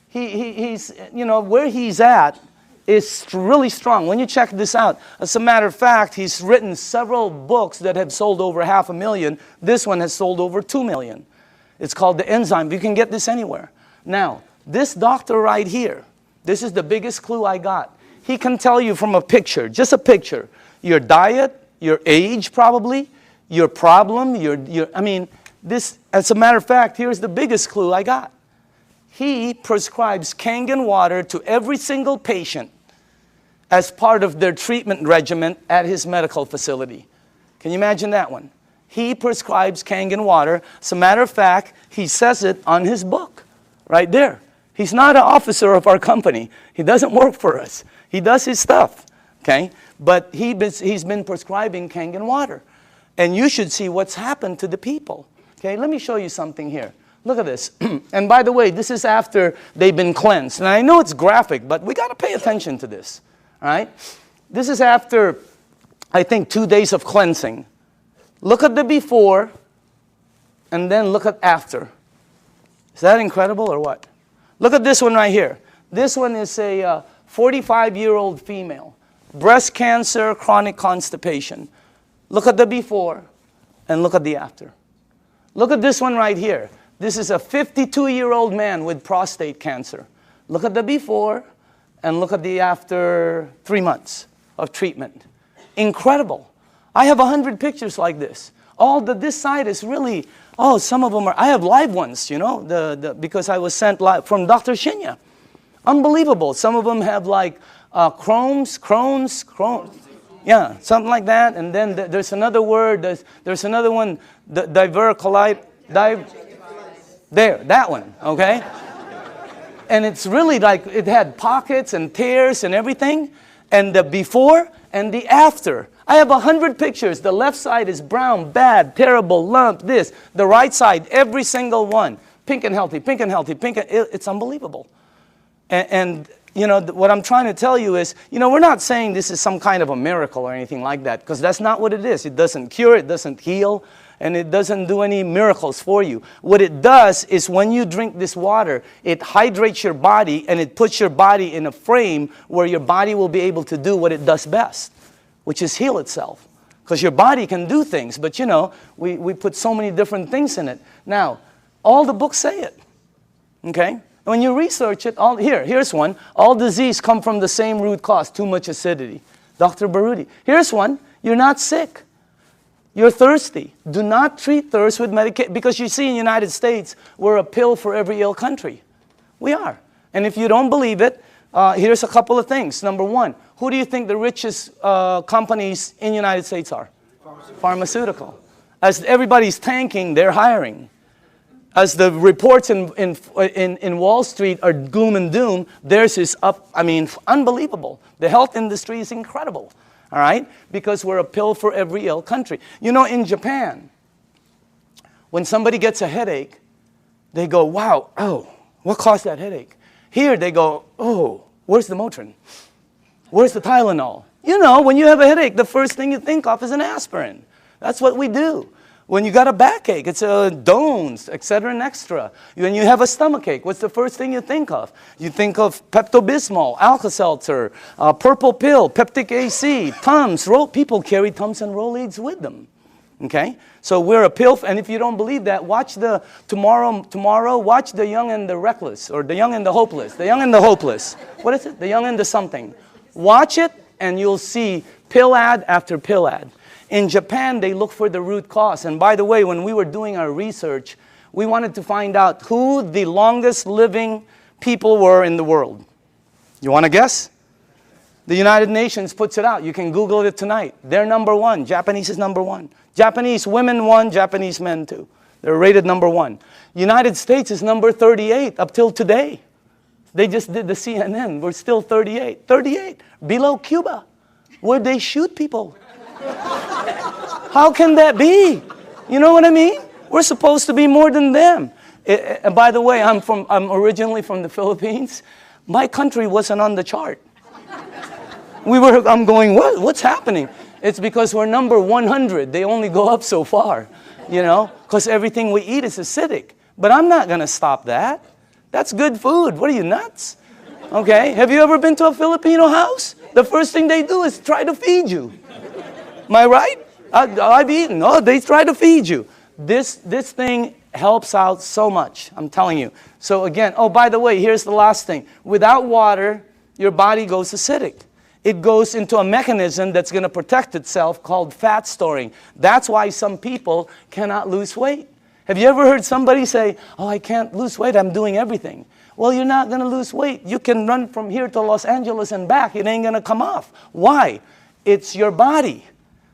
He's, where he's at is really strong. When you check this out, as a matter of fact, he's written several books that have sold over 500,000. This one has sold over 2 million. It's called The Enzyme. You can get this anywhere. Now, this doctor right here, this is the biggest clue I got. He can tell you from a picture, just a picture, your diet, your age probably, your problem, this, as a matter of fact, here's the biggest clue I got. He prescribes Kangen water to every single patient as part of their treatment regimen at his medical facility. Can you imagine that one? He prescribes Kangen water. As a matter of fact, he says it on his book, right there. He's not an officer of our company. He doesn't work for us. He does his stuff, okay? But he's been prescribing Kangen water. And you should see what's happened to the people, okay? Let me show you something here. Look at this. And by the way, this is after they've been cleansed. And I know it's graphic, but we got to pay attention to this, all right? This is after, I think, 2 days of cleansing. Look at the before, and then look at after. Is that incredible or what? Look at this one right here. This one is a 45-year-old female. Breast cancer, chronic constipation. Look at the before, and look at the after. Look at this one right here. This is a 52-year-old man with prostate cancer. Look at the before, and look at the after 3 months of treatment. Incredible. I have 100 pictures like this. This side is really, some of them are, I have live ones, because I was sent live from Dr. Shinya. Unbelievable. Some of them have like Crohn's. Yeah, something like that. And then there's another word, there's another one, diverticulite, there, that one, okay? And it's really like, it had pockets and tears and everything. And the before and the after. I have 100 pictures. The left side is brown, bad, terrible, lump, this. The right side, every single one. Pink and healthy, pink and healthy, it's unbelievable. And what I'm trying to tell you is, we're not saying this is some kind of a miracle or anything like that, because that's not what it is. It doesn't cure, it doesn't heal, and it doesn't do any miracles for you. What it does is when you drink this water, it hydrates your body, and it puts your body in a frame where your body will be able to do what it does best, which is heal itself. Because your body can do things, but we put so many different things in it. Now, all the books say it, okay? When you research it, here's one. All disease come from the same root cause, too much acidity. Dr. Baruti. Here's one. You're not sick. You're thirsty. Do not treat thirst with medication. Because you see in the United States, we're a pill for every ill country. We are. And if you don't believe it, here's a couple of things. Number one, who do you think the richest companies in the United States are? Pharmaceutical. As everybody's tanking, they're hiring. As the reports in Wall Street are gloom and doom, theirs is up, unbelievable. The health industry is incredible, all right? Because we're a pill for every ill country. In Japan, when somebody gets a headache, they go, wow, what caused that headache? Here they go, where's the Motrin? Where's the Tylenol? When you have a headache, the first thing you think of is an aspirin. That's what we do. When you got a backache, it's Dones, etc. and extra. When you have a stomachache, what's the first thing you think of? You think of Pepto-Bismol, Alka-Seltzer, purple pill, Peptic AC, Tums. People carry Tums and Rolaids with them. Okay? So we're a pill, and if you don't believe that, watch tomorrow, watch The Young and the Reckless, or The Young and the Hopeless. The Young and the Hopeless. What is it? The Young and the something. Watch it, and you'll see pill ad after pill ad. In Japan, they look for the root cause. And by the way, when we were doing our research, we wanted to find out who the longest living people were in the world. You want to guess? The United Nations puts it out. You can Google it tonight. They're number one. Japanese is number one. Japanese women one, Japanese men two. They're rated number one. United States is number 38 up till today. They just did the CNN. We're still 38. 38. Below Cuba, where they shoot people. How can that be? You know what I mean? We're supposed to be more than them. And by the way, I'm originally from the Philippines. My country wasn't on the chart. I'm going, what's happening? It's because we're number 100. They only go up so far, you know, because everything we eat is acidic. But I'm not going to stop that. That's good food. What are you, nuts? Okay, have you ever been to a Filipino house? The first thing they do is try to feed you. Am I right? I've eaten. Oh, they try to feed you. This thing helps out so much, I'm telling you. So again, oh, by the way, here's the last thing. Without water, your body goes acidic. It goes into a mechanism that's going to protect itself called fat storing. That's why some people cannot lose weight. Have you ever heard somebody say, oh, I can't lose weight, I'm doing everything? Well, you're not going to lose weight. You can run from here to Los Angeles and back. It ain't going to come off. Why? It's your body.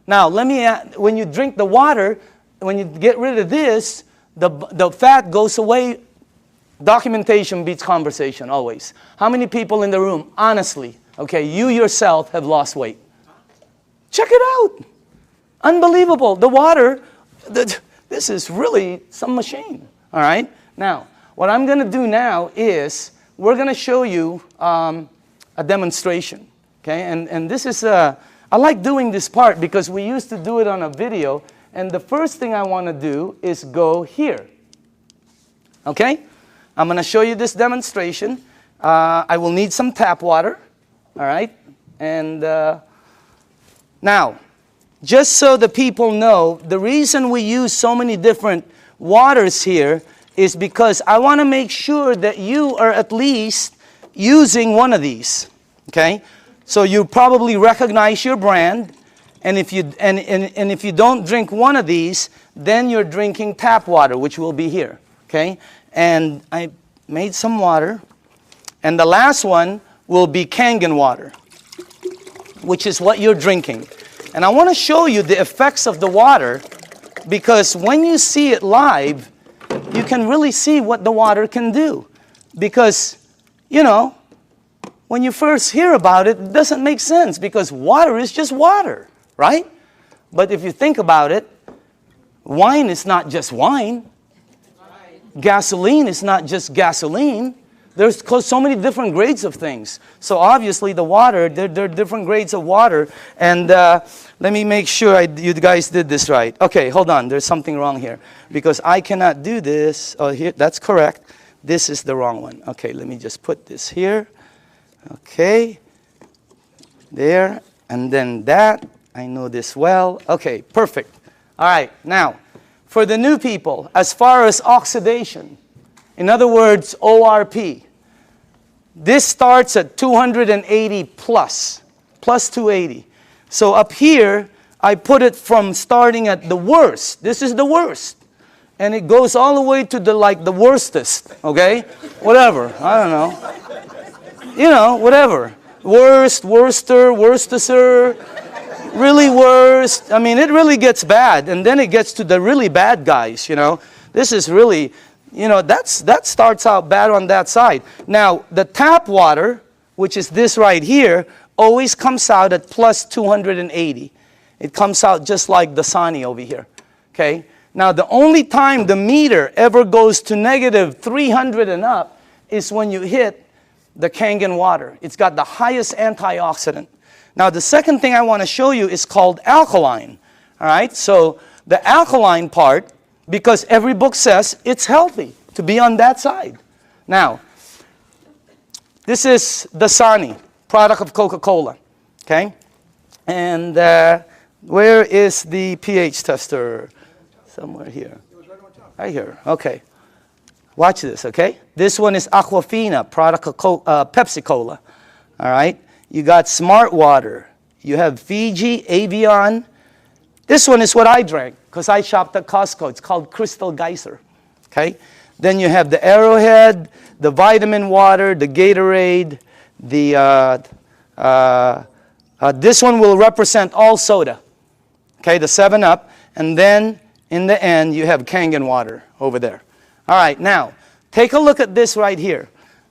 Now, when you drink the water, when you get rid of this, the fat goes away. Documentation beats conversation, always. How many people in the room, honestly, okay, you yourself have lost weight? Check it out. Unbelievable. The water, this is really some machine, all right? Now, what I'm going to do now is we're going to show you a demonstration, okay? And this is I like doing this part because we used to do it on a video, and the first thing I want to do is go here. Okay? I'm going to show you this demonstration. I will need some tap water, all right? And now, just so the people know, the reason we use so many different waters here is because I want to make sure that you are at least using one of these, okay? So you probably recognize your brand, and if you don't drink one of these, then you're drinking tap water, which will be here, okay? And I made some water, and the last one will be Kangen water, which is what you're drinking. And I want to show you the effects of the water, because when you see it live, you can really see what the water can do. Because, you know, when you first hear about it, it doesn't make sense because water is just water, right? But if you think about it, wine is not just wine. Gasoline is not just gasoline. There's so many different grades of things. So obviously the water, there are different grades of water. And let me make sure you guys did this right. Okay, hold on. There's something wrong here because I cannot do this. Oh, here, that's correct. This is the wrong one. Okay, let me just put this here. Okay, there, and then that. I know this well. Okay, perfect. All right, now, for the new people, as far as oxidation, in other words, ORP, this starts at 280 plus 280. So up here, I put it from starting at the worst. This is the worst. And it goes all the way to the worstest, okay? Whatever, I don't know. You know, whatever. Worst, worster, worstester, really worst. I mean, it really gets bad. And then it gets to the really bad guys, you know. This is really, you know, that starts out bad on that side. Now, the tap water, which is this right here, always comes out at plus 280. It comes out just like the Dasani over here, okay? Now, the only time the meter ever goes to negative 300 and up is when you hit the Kangen water. It's got the highest antioxidant. Now, the second thing I want to show you is called alkaline. All right? So, the alkaline part, because every book says it's healthy to be on that side. Now, this is Dasani, product of Coca-Cola, okay? And where is the pH tester? Somewhere here. Right here, okay. Watch this, okay? This one is Aquafina, product of Pepsi-Cola, all right? You got Smart Water. You have Fiji, Avion. This one is what I drank because I shopped at Costco. It's called Crystal Geyser, okay? Then you have the Arrowhead, the vitamin water, the Gatorade, the this one will represent all soda, okay, the 7-Up, and then in the end you have Kangen water over there. All right, now take a look at this right here.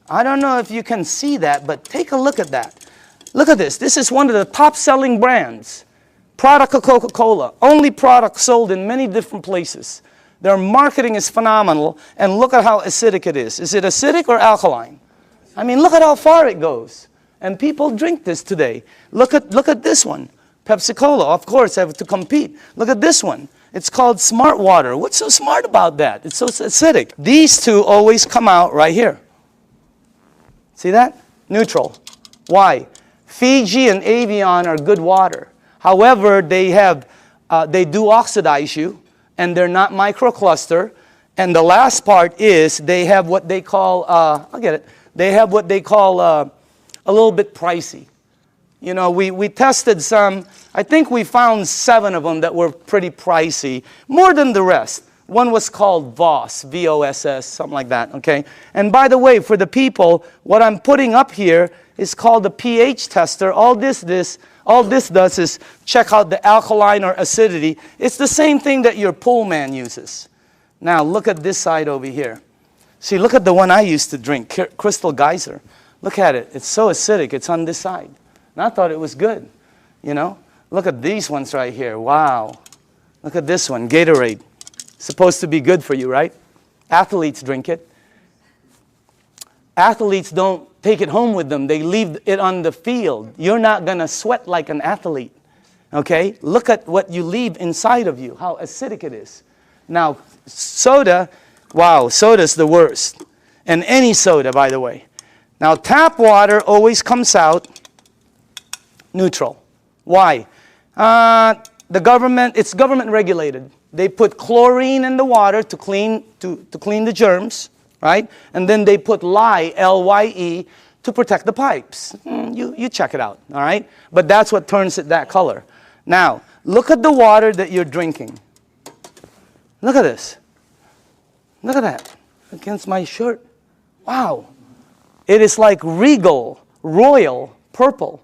I don't know if you can see that, but take a look at that. Look at this. This is one of the top-selling brands. Product of Coca-Cola. Only product sold in many different places. Their marketing is phenomenal, and look at how acidic it is. Is it acidic or alkaline? I mean, look at how far it goes. And people drink this today. Look at this one. Pepsi-Cola, of course, have to compete. Look at this one. It's called Smart Water. What's so smart about that? It's so acidic. These two always come out right here. See that? Neutral. Why? Fiji and Avion are good water. However, they do oxidize you, and they're not microcluster. And the last part is they have what they call, I'll get it, they have what they call a little bit pricey. You know, we tested some, I think we found 7 of them that were pretty pricey, more than the rest. One was called VOSS, V-O-S-S, something like that, okay? And by the way, for the people, what I'm putting up here is called the pH tester. All this does is check out the alkaline or acidity. It's the same thing that your pool man uses. Now, look at this side over here. See, look at the one I used to drink, Crystal Geyser. Look at it. It's so acidic. It's on this side. And I thought it was good, you know? Look at these ones right here. Wow. Look at this one, Gatorade. Supposed to be good for you, right? Athletes drink it. Athletes don't take it home with them. They leave it on the field. You're not going to sweat like an athlete, okay? Look at what you leave inside of you, how acidic it is. Now, soda, wow, soda's the worst. And any soda, by the way. Now, tap water always comes out neutral. Why? It's government regulated. They put chlorine in the water to clean the germs, right? And then they put lye, L-Y-E, to protect the pipes. You check it out, all right? But that's what turns it that color. Now, look at the water that you're drinking. Look at this. Look at that. Against my shirt. Wow. It is like regal, royal, purple.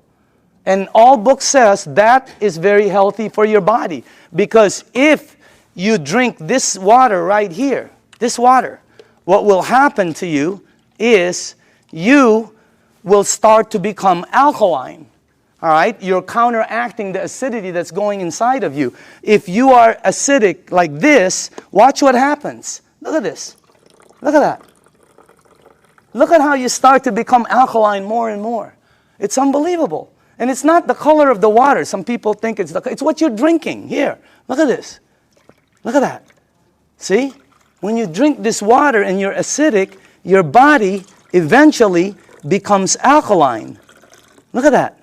And all book says that is very healthy for your body. Because if you drink this water right here, this water, what will happen to you is you will start to become alkaline. All right? You're counteracting the acidity that's going inside of you. If you are acidic like this, watch what happens. Look at this. Look at that. Look at how you start to become alkaline more and more. It's unbelievable. And it's not the color of the water. Some people think it's what you're drinking. Here, look at this. Look at that. See? When you drink this water and you're acidic, your body eventually becomes alkaline. Look at that.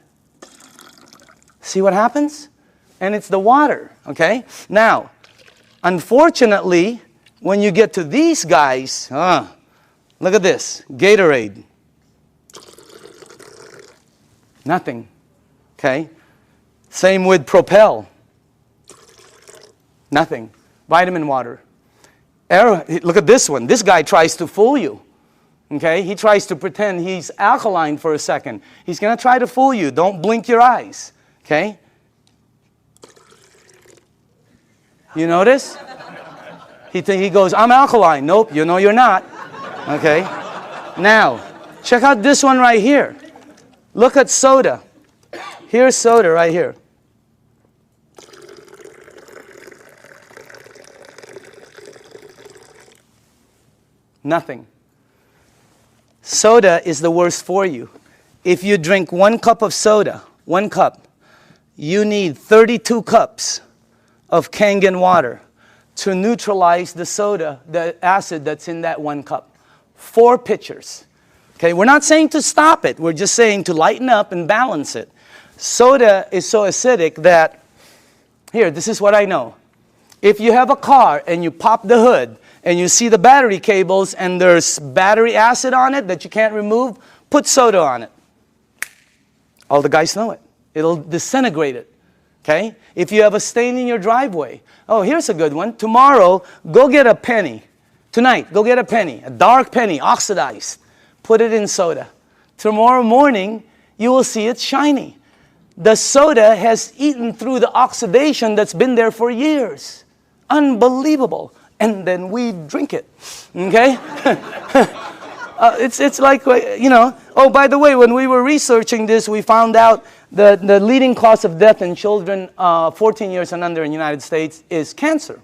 See what happens? And it's the water, okay? Now, unfortunately, when you get to these guys, look at this, Gatorade. Nothing, okay? Same with Propel. Nothing. Vitamin water. Look at this one. This guy tries to fool you. Okay? He tries to pretend he's alkaline for a second. He's going to try to fool you. Don't blink your eyes. Okay? You notice? He goes, I'm alkaline. Nope, you know you're not. Okay? Now, check out this one right here. Look at soda. Here's soda right here. Nothing. Soda is the worst for you. If you drink 1 cup of soda, 1 cup, you need 32 cups of Kangen water to neutralize the soda, the acid that's in that 1 cup. 4 pitchers. Okay, we're not saying to stop it. We're just saying to lighten up and balance it. Soda is so acidic that, here, this is what I know. If you have a car and you pop the hood and you see the battery cables and there's battery acid on it that you can't remove, put soda on it. All the guys know it. It'll disintegrate it. Okay? If you have a stain in your driveway, oh, here's a good one. Tomorrow, go get a penny. Tonight, go get a penny, a dark penny, oxidized. Put it in soda. Tomorrow morning, you will see it's shiny. The soda has eaten through the oxidation that's been there for years. Unbelievable. And then we drink it. Okay? It's like, you know, oh, by the way, when we were researching this, we found out that the leading cause of death in children 14 years and under in the United States is cancer.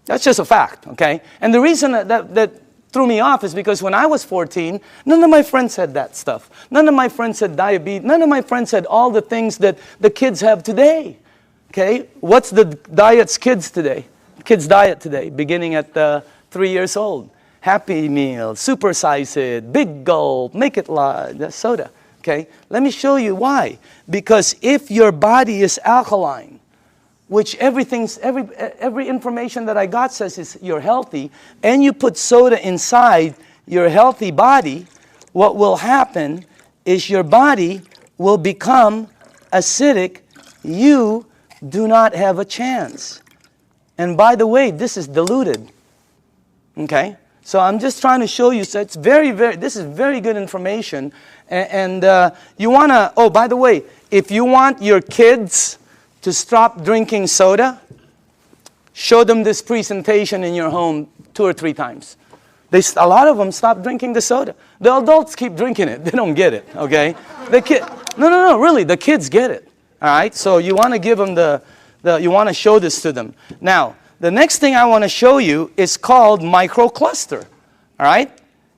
That's just a fact, okay? And the reason that threw me off is because when I was 14, none of my friends had that stuff. None of my friends had diabetes. None of my friends had all the things that the kids have today, okay? What's the diet's kids today? Kids' diet today, beginning at 3 years old. Happy Meal, supersize it, big gulp, make it large, soda, okay? Let me show you why. Because if your body is alkaline, which every information that I got says is you're healthy, and you put soda inside your healthy body, what will happen is your body will become acidic. You do not have a chance. And by the way, this is diluted. Okay? So I'm just trying to show you, so it's this is very good information. And you want to, oh, by the way, if you want your kids to stop drinking soda, show them this presentation in your home 2 or 3 times. A lot of them stop drinking the soda. The adults keep drinking it. They don't get it, okay? No, really, the kids get it, all right? So you want to give them you want to show this to them. Now, the next thing I want to show you is called microcluster, all right?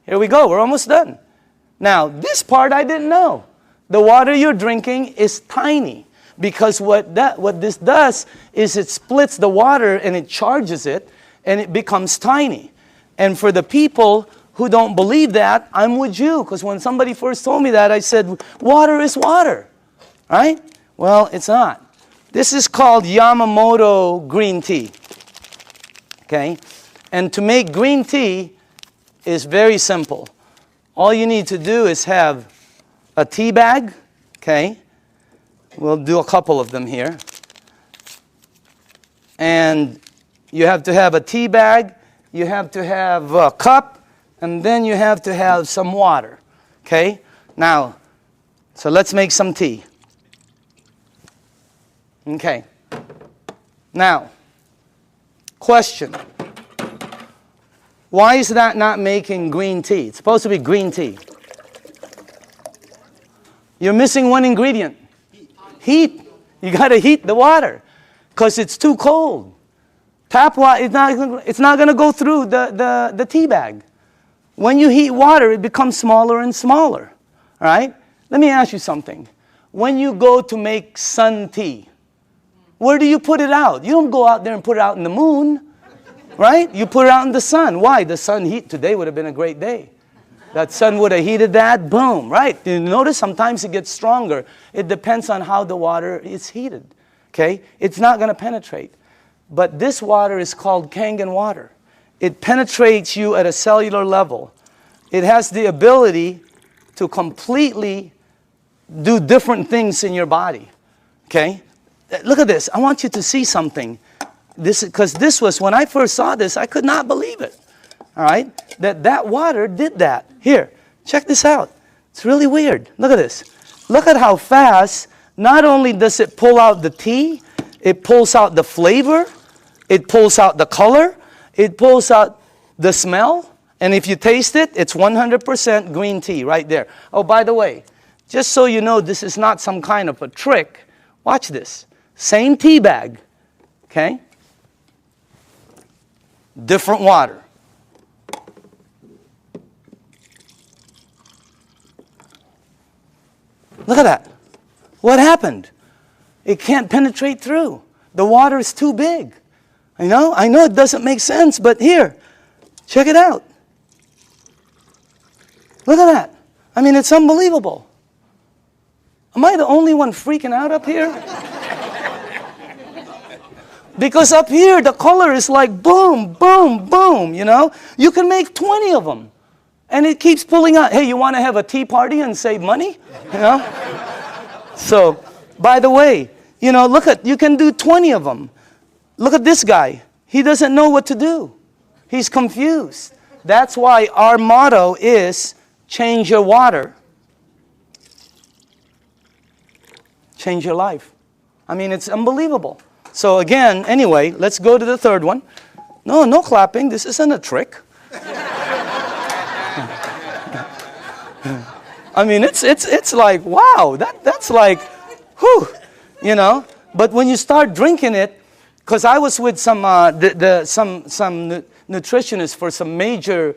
Here we go. We're almost done. Now, this part I didn't know. The water you're drinking is tiny. Because what this does is it splits the water and it charges it and it becomes tiny. And for the people who don't believe that, I'm with you. Because when somebody first told me that, I said, water is water. Right? Well, it's not. This is called Yamamoto green tea. Okay? And to make green tea is very simple. All you need to do is have a tea bag. Okay? We'll do a couple of them here. And you have to have a tea bag, you have to have a cup, and then you have to have some water. Okay? Now, so let's make some tea. Okay. Now, question. Why is that not making green tea? It's supposed to be green tea. You're missing one ingredient. Heat. You got to heat the water because it's too cold. Tap water, it's not going to go through the tea bag. When you heat water, it becomes smaller and smaller. All right? Let me ask you something. When you go to make sun tea, where do you put it out? You don't go out there and put it out in the moon. Right? You put it out in the sun. Why? The sun heat. Today would have been a great day. That sun would have heated that, boom, right? You notice sometimes it gets stronger. It depends on how the water is heated, okay? It's not going to penetrate. But this water is called Kangen water. It penetrates you at a cellular level. It has the ability to completely do different things in your body, okay? Look at this. I want you to see something. Because this was, when I first saw this, I could not believe it. All right? That water did that. Here, check this out. It's really weird. Look at this. Look at how fast, not only does it pull out the tea, it pulls out the flavor, it pulls out the color, it pulls out the smell, and if you taste it, it's 100% green tea right there. Oh, by the way, just so you know this is not some kind of a trick, watch this. Same tea bag, okay? Different water. Look at that. What happened? It can't penetrate through The water is too big. I know it doesn't make sense, but here, check it out. Look at that. I mean, it's unbelievable. Am I the only one freaking out up here? Because up here, the color is like boom, boom, boom, you know? You can make 20 of them. And it keeps pulling out. Hey, you want to have a tea party and save money? You know? So, by the way, you know, you can do 20 of them. Look at this guy. He doesn't know what to do. He's confused. That's why our motto is change your water. Change your life. I mean, it's unbelievable. So again, anyway, let's go to the third one. No clapping. This isn't a trick. I mean, it's like, wow, that's like, whew, you know. But when you start drinking it, because I was with some nutritionists for some major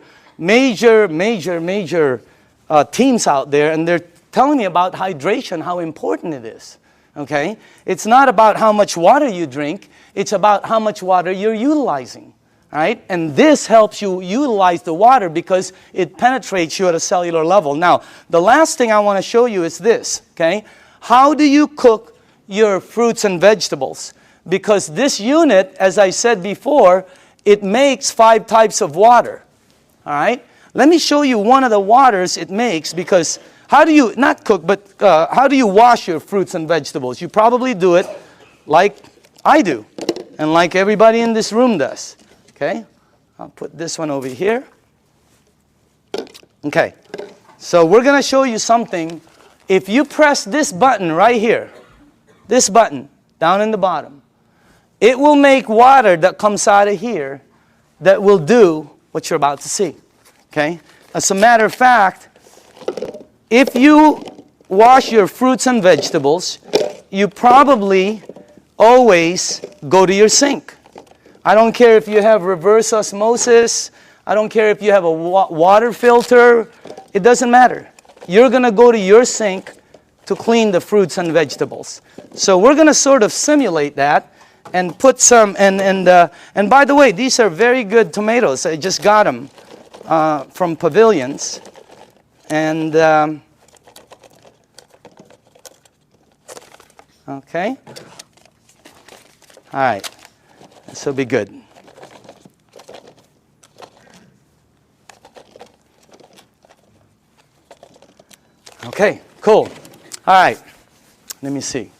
teams out there, and they're telling me about hydration, how important it is. Okay? It's not about how much water you drink, it's about how much water you're utilizing. Right? And this helps you utilize the water because it penetrates you at a cellular level. Now, the last thing I want to show you is this. Okay? How do you cook your fruits and vegetables? Because this unit, as I said before, it makes 5 types of water. All right? Let me show you one of the waters it makes, because how do you, not cook, but how do you wash your fruits and vegetables? You probably do it like I do, and like everybody in this room does. Okay? I'll put this one over here. Okay. So we're going to show you something. If you press this button right here, this button down in the bottom, it will make water that comes out of here that will do what you're about to see. Okay? As a matter of fact, if you wash your fruits and vegetables, you probably always go to your sink. I don't care if you have reverse osmosis. I don't care if you have a water filter. It doesn't matter. You're going to go to your sink to clean the fruits and vegetables. So we're going to sort of simulate that and put some, and by the way, these are very good tomatoes. I just got them from Pavilions. And, okay. All right. This will be good. Okay, cool. All right. Let me see.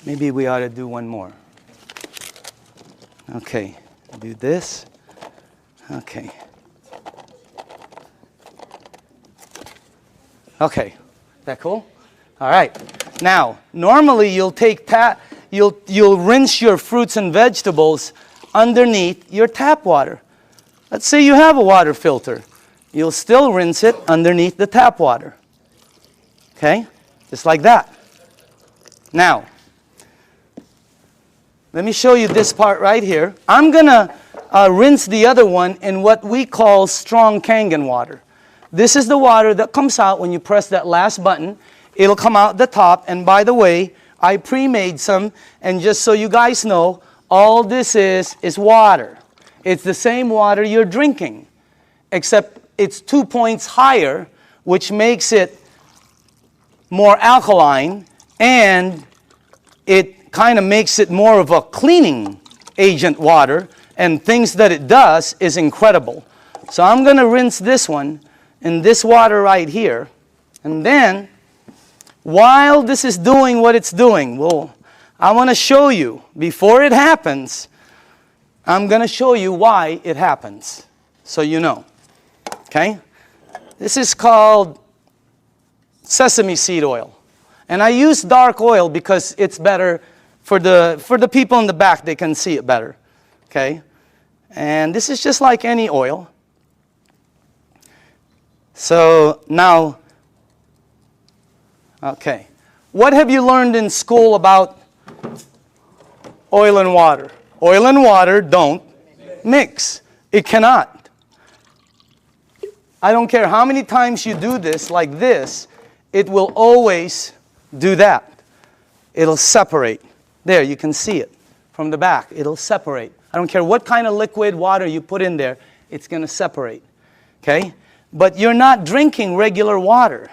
Maybe we ought to do one more. Okay. Do this. Okay. Okay. Is that cool? All right. Now, normally you'll rinse your fruits and vegetables underneath your tap water. Let's say you have a water filter. You'll still rinse it underneath the tap water. Okay? Just like that. Now, let me show you this part right here. I'm going to rinse the other one in what we call strong Kangen water. This is the water that comes out when you press that last button. It'll come out the top. And by the way, I pre-made some. And just so you guys know, all this is water. It's the same water you're drinking, except it's 2 points higher, which makes it more alkaline, and it kind of makes it more of a cleaning agent water, and things that it does is incredible. So I'm going to rinse this one in this water right here, and then while this is doing what it's doing, well, I want to show you, before it happens, I'm going to show you why it happens, so you know. Okay? This is called sesame seed oil. And I use dark oil because it's better for the people in the back. They can see it better. Okay? And this is just like any oil. So now, okay. What have you learned in school about oil and water? Oil and water don't mix. It cannot. I don't care how many times you do this like this, it will always do that. It'll separate. There, you can see it from the back. It'll separate. I don't care what kind of liquid water you put in there, it's going to separate. Okay? But you're not drinking regular water.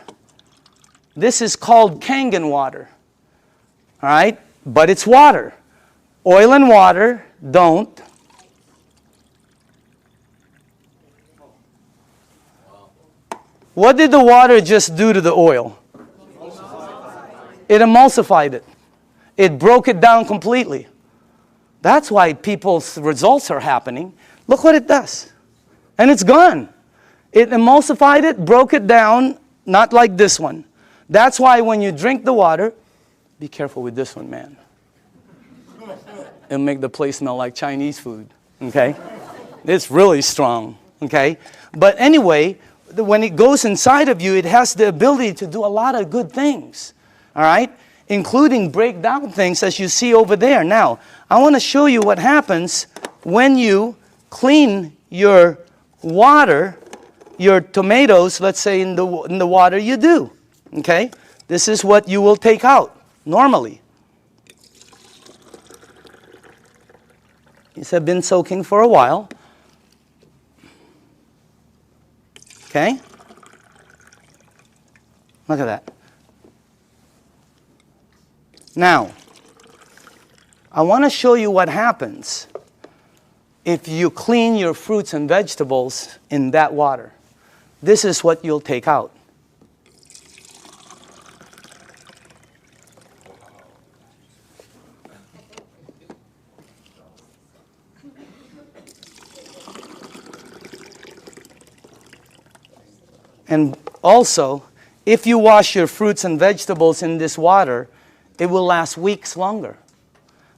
This is called Kangen water. All right? But it's water. Oil and water don't. What did the water just do to the oil? It emulsified it. It broke it down completely. That's why people's results are happening. Look what it does. And it's gone. It emulsified it, broke it down, not like this one. That's why when you drink the water, be careful with this one, man. It'll make the place smell like Chinese food, okay? It's really strong, okay? But anyway, when it goes inside of you, it has the ability to do a lot of good things, all right? Including break down things as you see over there. Now, I want to show you what happens when you clean your water, your tomatoes, let's say in the water you do, okay? This is what you will take out normally. These have been soaking for a while. Okay? Look at that. Now, I want to show you what happens if you clean your fruits and vegetables in that water. This is what you'll take out. And also, if you wash your fruits and vegetables in this water, it will last weeks longer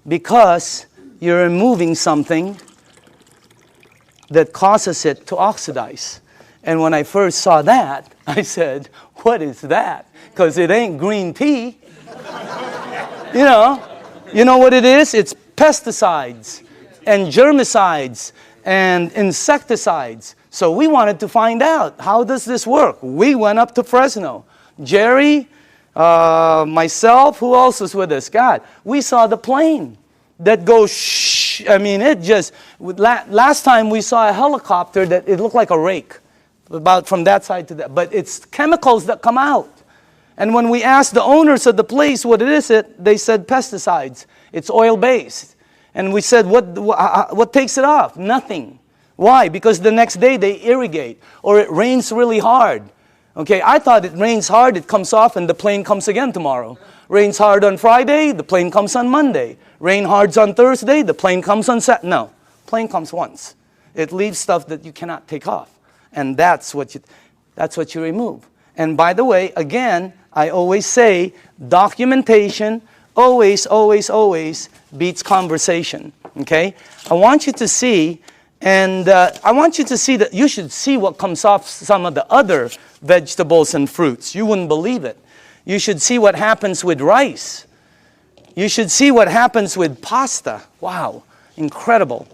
because you're removing something that causes it to oxidize. And when I first saw that, I said, what is that? Because it ain't green tea. You know what it is? It's pesticides and germicides and insecticides. So we wanted to find out, how does this work? We went up to Fresno. Jerry, myself, who else was with us? God, we saw the plane that goes shh. I mean, it just, last time we saw a helicopter that it looked like a rake, about from that side to that. But it's chemicals that come out. And when we asked the owners of the place what it is, they said pesticides. It's oil-based. And we said, what takes it off? Nothing. Why? Because the next day they irrigate, or it rains really hard. Okay, I thought it rains hard, it comes off, and the plane comes again tomorrow. Rains hard on Friday, the plane comes on Monday. Rain hard on Thursday, the plane comes on Saturday. No, plane comes once. It leaves stuff that you cannot take off. And that's what you remove. And by the way, again, I always say, documentation always, always, always beats conversation. Okay? I want you to see. And I want you to see that you should see what comes off some of the other vegetables and fruits. You wouldn't believe it. You should see what happens with rice. You should see what happens with pasta. Wow, incredible.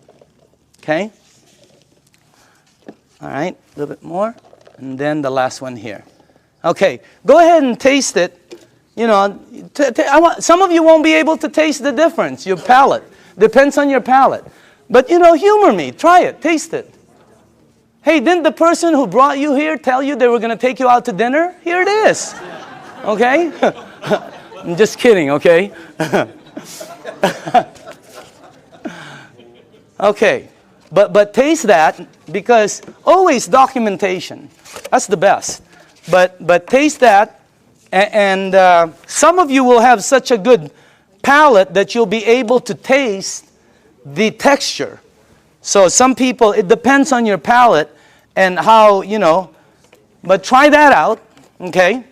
Okay? All right, a little bit more. And then the last one here. Okay, go ahead and taste it. You know, some of you won't be able to taste the difference. Your palate. Depends on your palate. But, you know, humor me. Try it. Taste it. Hey, didn't the person who brought you here tell you they were going to take you out to dinner? Here it is. Okay? I'm just kidding, okay? Okay. But taste that, because always documentation. That's the best. But taste that, and some of you will have such a good palate that you'll be able to taste the texture. So some people, it depends on your palate and how, you know, but try that out, okay?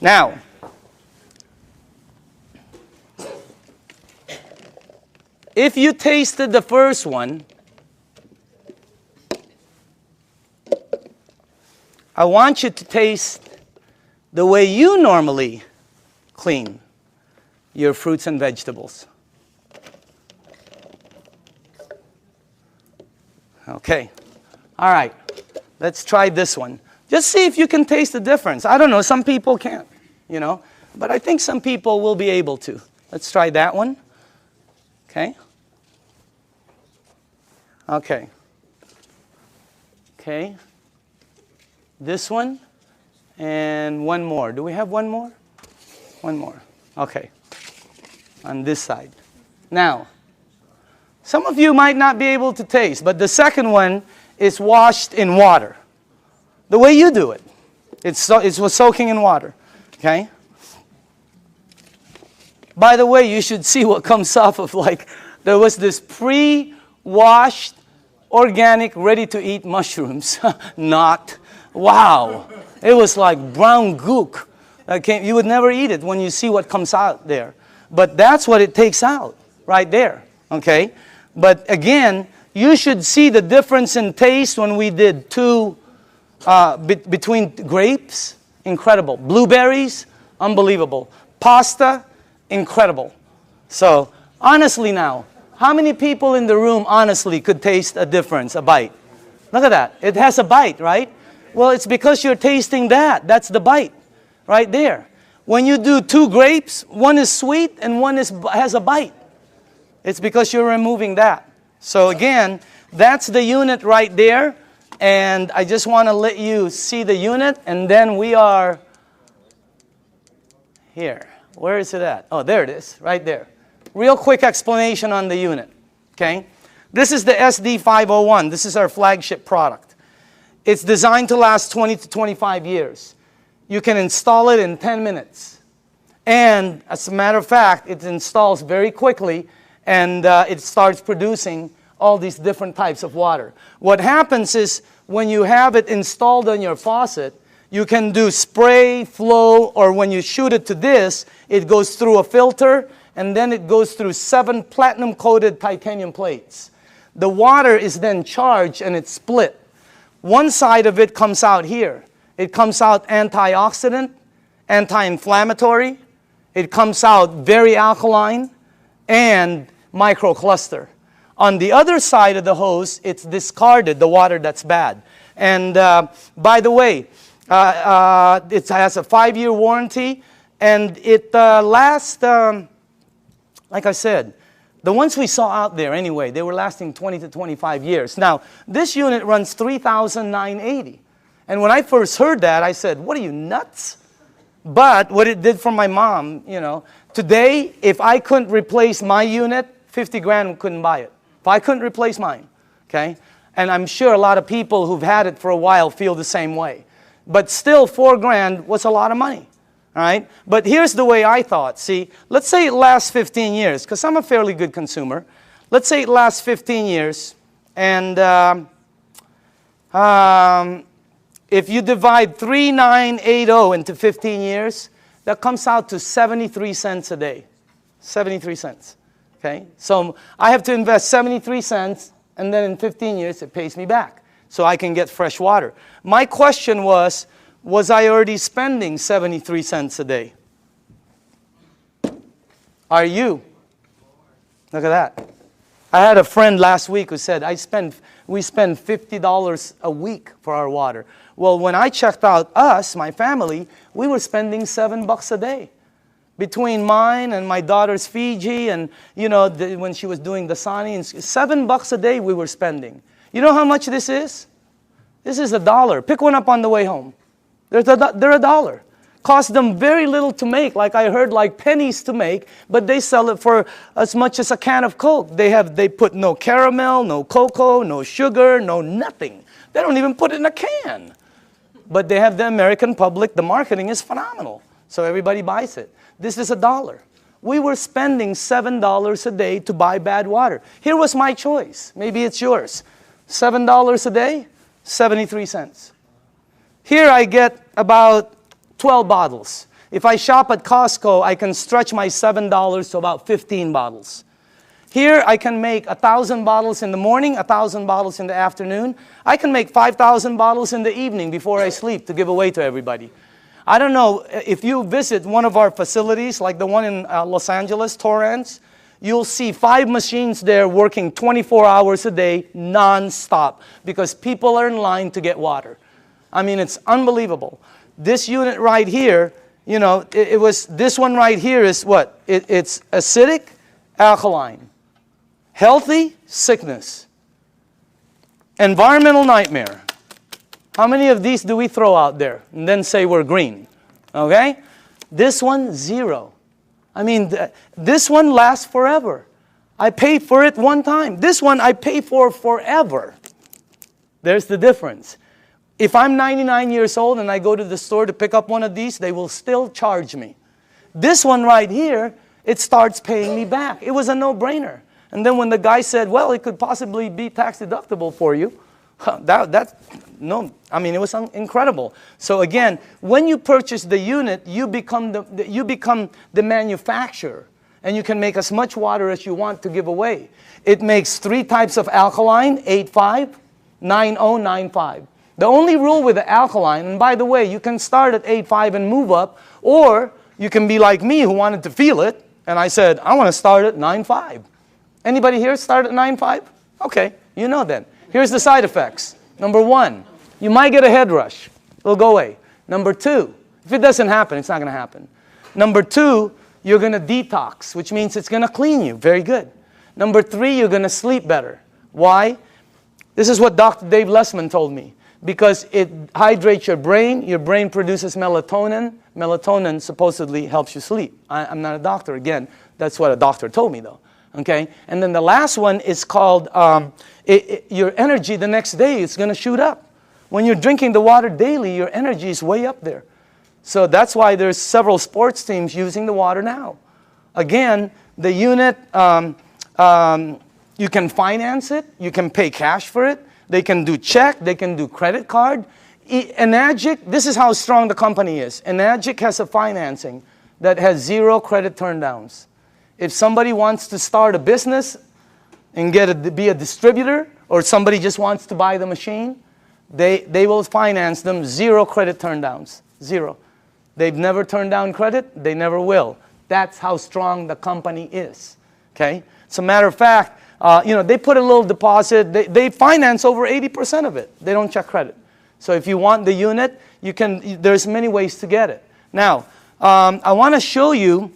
Now, if you tasted the first one, I want you to taste the way you normally clean your fruits and vegetables. Okay. All right. Let's try this one. Just see if you can taste the difference. I don't know. Some people can't, you know. but I think some people will be able to. Let's try that one. Okay. Okay. Okay. This one and one more. Do we have one more? One more. Okay. On this side. Now, some of you might not be able to taste, but the second one is washed in water. The way you do it. It's soaking in water. Okay? By the way, you should see what comes off of, like, there was this pre-washed, organic, ready-to-eat mushrooms. Not. Wow. It was like brown gook. You would never eat it when you see what comes out there. But that's what it takes out, right there. Okay? But again, you should see the difference in taste when we did between grapes, incredible. Blueberries, unbelievable. Pasta, incredible. So, honestly now, how many people in the room honestly could taste a difference, a bite? Look at that. It has a bite, right? Well, it's because you're tasting that. That's the bite, right there. When you do 2 grapes, one is sweet and one has a bite. It's because you're removing that. So again, that's the unit right there. And I just want to let you see the unit. And then we are here. Where is it at? Oh, there it is, right there. Real quick explanation on the unit. Okay? This is the SD501. This is our flagship product. It's designed to last 20 to 25 years. You can install it in 10 minutes. And as a matter of fact, it installs very quickly, and it starts producing all these different types of water. What happens is when you have it installed on your faucet, you can do spray, flow, or when you shoot it to this, it goes through a filter, and then it goes through 7 platinum-coated titanium plates. The water is then charged and it's split. One side of it comes out here. It comes out antioxidant, anti-inflammatory. It comes out very alkaline and microcluster. On the other side of the hose, it's discarded, the water that's bad. And by the way, it has a 5-year warranty, and it lasts, like I said, the ones we saw out there anyway, they were lasting 20 to 25 years. Now, this unit runs $3,980. And when I first heard that, I said, what are you, nuts? But what it did for my mom, you know, today, if I couldn't replace my unit, 50 grand couldn't buy it. If I couldn't replace mine, okay? And I'm sure a lot of people who've had it for a while feel the same way. But still, 4 grand was a lot of money, all right? But here's the way I thought. See, let's say it lasts 15 years, because I'm a fairly good consumer. Let's say it lasts 15 years, and if you divide 3,980 into 15 years, that comes out to 73 cents a day. 73 cents. Okay? So I have to invest 73 cents, and then in 15 years it pays me back. So I can get fresh water. My question was I already spending 73 cents a day? Are you? Look at that. I had a friend last week who said, we spend $50 a week for our water. Well, when I checked out us, my family, we were spending $7 a day. Between mine and my daughter's Fiji and, you know, when she was doing the Sani, $7 a day we were spending. You know how much this is? This is $1. Pick one up on the way home. They're $1. Cost them very little to make, like I heard, like pennies to make, but they sell it for as much as a can of Coke. They put no caramel, no cocoa, no sugar, no nothing. They don't even put it in a can. But they have the American public, the marketing is phenomenal. So everybody buys it. This is $1. We were spending $7 a day to buy bad water. Here was my choice. Maybe it's yours. $7 a day, 73 cents. Here I get about 12 bottles. If I shop at Costco, I can stretch my $7 to about 15 bottles. Here I can make 1,000 bottles in the morning, 1,000 bottles in the afternoon. I can make 5,000 bottles in the evening before I sleep to give away to everybody. I don't know, if you visit one of our facilities, like the one in Los Angeles, Torrance, you'll see 5 machines there working 24 hours a day, non-stop, because people are in line to get water. I mean, it's unbelievable. This unit right here, you know, it was, this one right here is what? It's acidic, alkaline. Healthy, sickness. Environmental nightmare. How many of these do we throw out there and then say we're green? Okay? This one, 0. I mean, this one lasts forever. I pay for it one time. This one I pay for forever. There's the difference. If I'm 99 years old and I go to the store to pick up one of these, they will still charge me. This one right here, it starts paying me back. It was a no-brainer. And then when the guy said, well, it could possibly be tax deductible for you, no, I mean, it was incredible. So again, when you purchase the unit, you become the manufacturer. And you can make as much water as you want to give away. It makes 3 types of alkaline, 8.5, 9.0, 9.5. The only rule with the alkaline, and by the way, you can start at 8.5 and move up, or you can be like me who wanted to feel it, and I said, I want to start at 9.5. Anybody here start at 9.5? Okay, you know then. Here's the side effects. Number 1, you might get a head rush. It'll go away. Number 2, if it doesn't happen, it's not going to happen. Number 2, you're going to detox, which means it's going to clean you. Very good. Number 3, you're going to sleep better. Why? This is what Dr. Dave Lessman told me. Because it hydrates your brain produces melatonin. Melatonin supposedly helps you sleep. I'm not a doctor, again. That's what a doctor told me, though. Okay? And then the last one is called, your energy the next day is going to shoot up. When you're drinking the water daily, your energy is way up there. So that's why there's several sports teams using the water now. Again, the unit, you can finance it. You can pay cash for it. They can do check. They can do credit card. Enagic, this is how strong the company is. Enagic has a financing that has 0 credit turndowns. If somebody wants to start a business and be a distributor, or somebody just wants to buy the machine, they will finance them 0 credit turndowns. 0. They've never turned down credit. They never will. That's how strong the company is. Okay? As a matter of fact, you know, they put a little deposit. They finance over 80% of it. They don't check credit. So if you want the unit, there's many ways to get it. Now, I want to show you,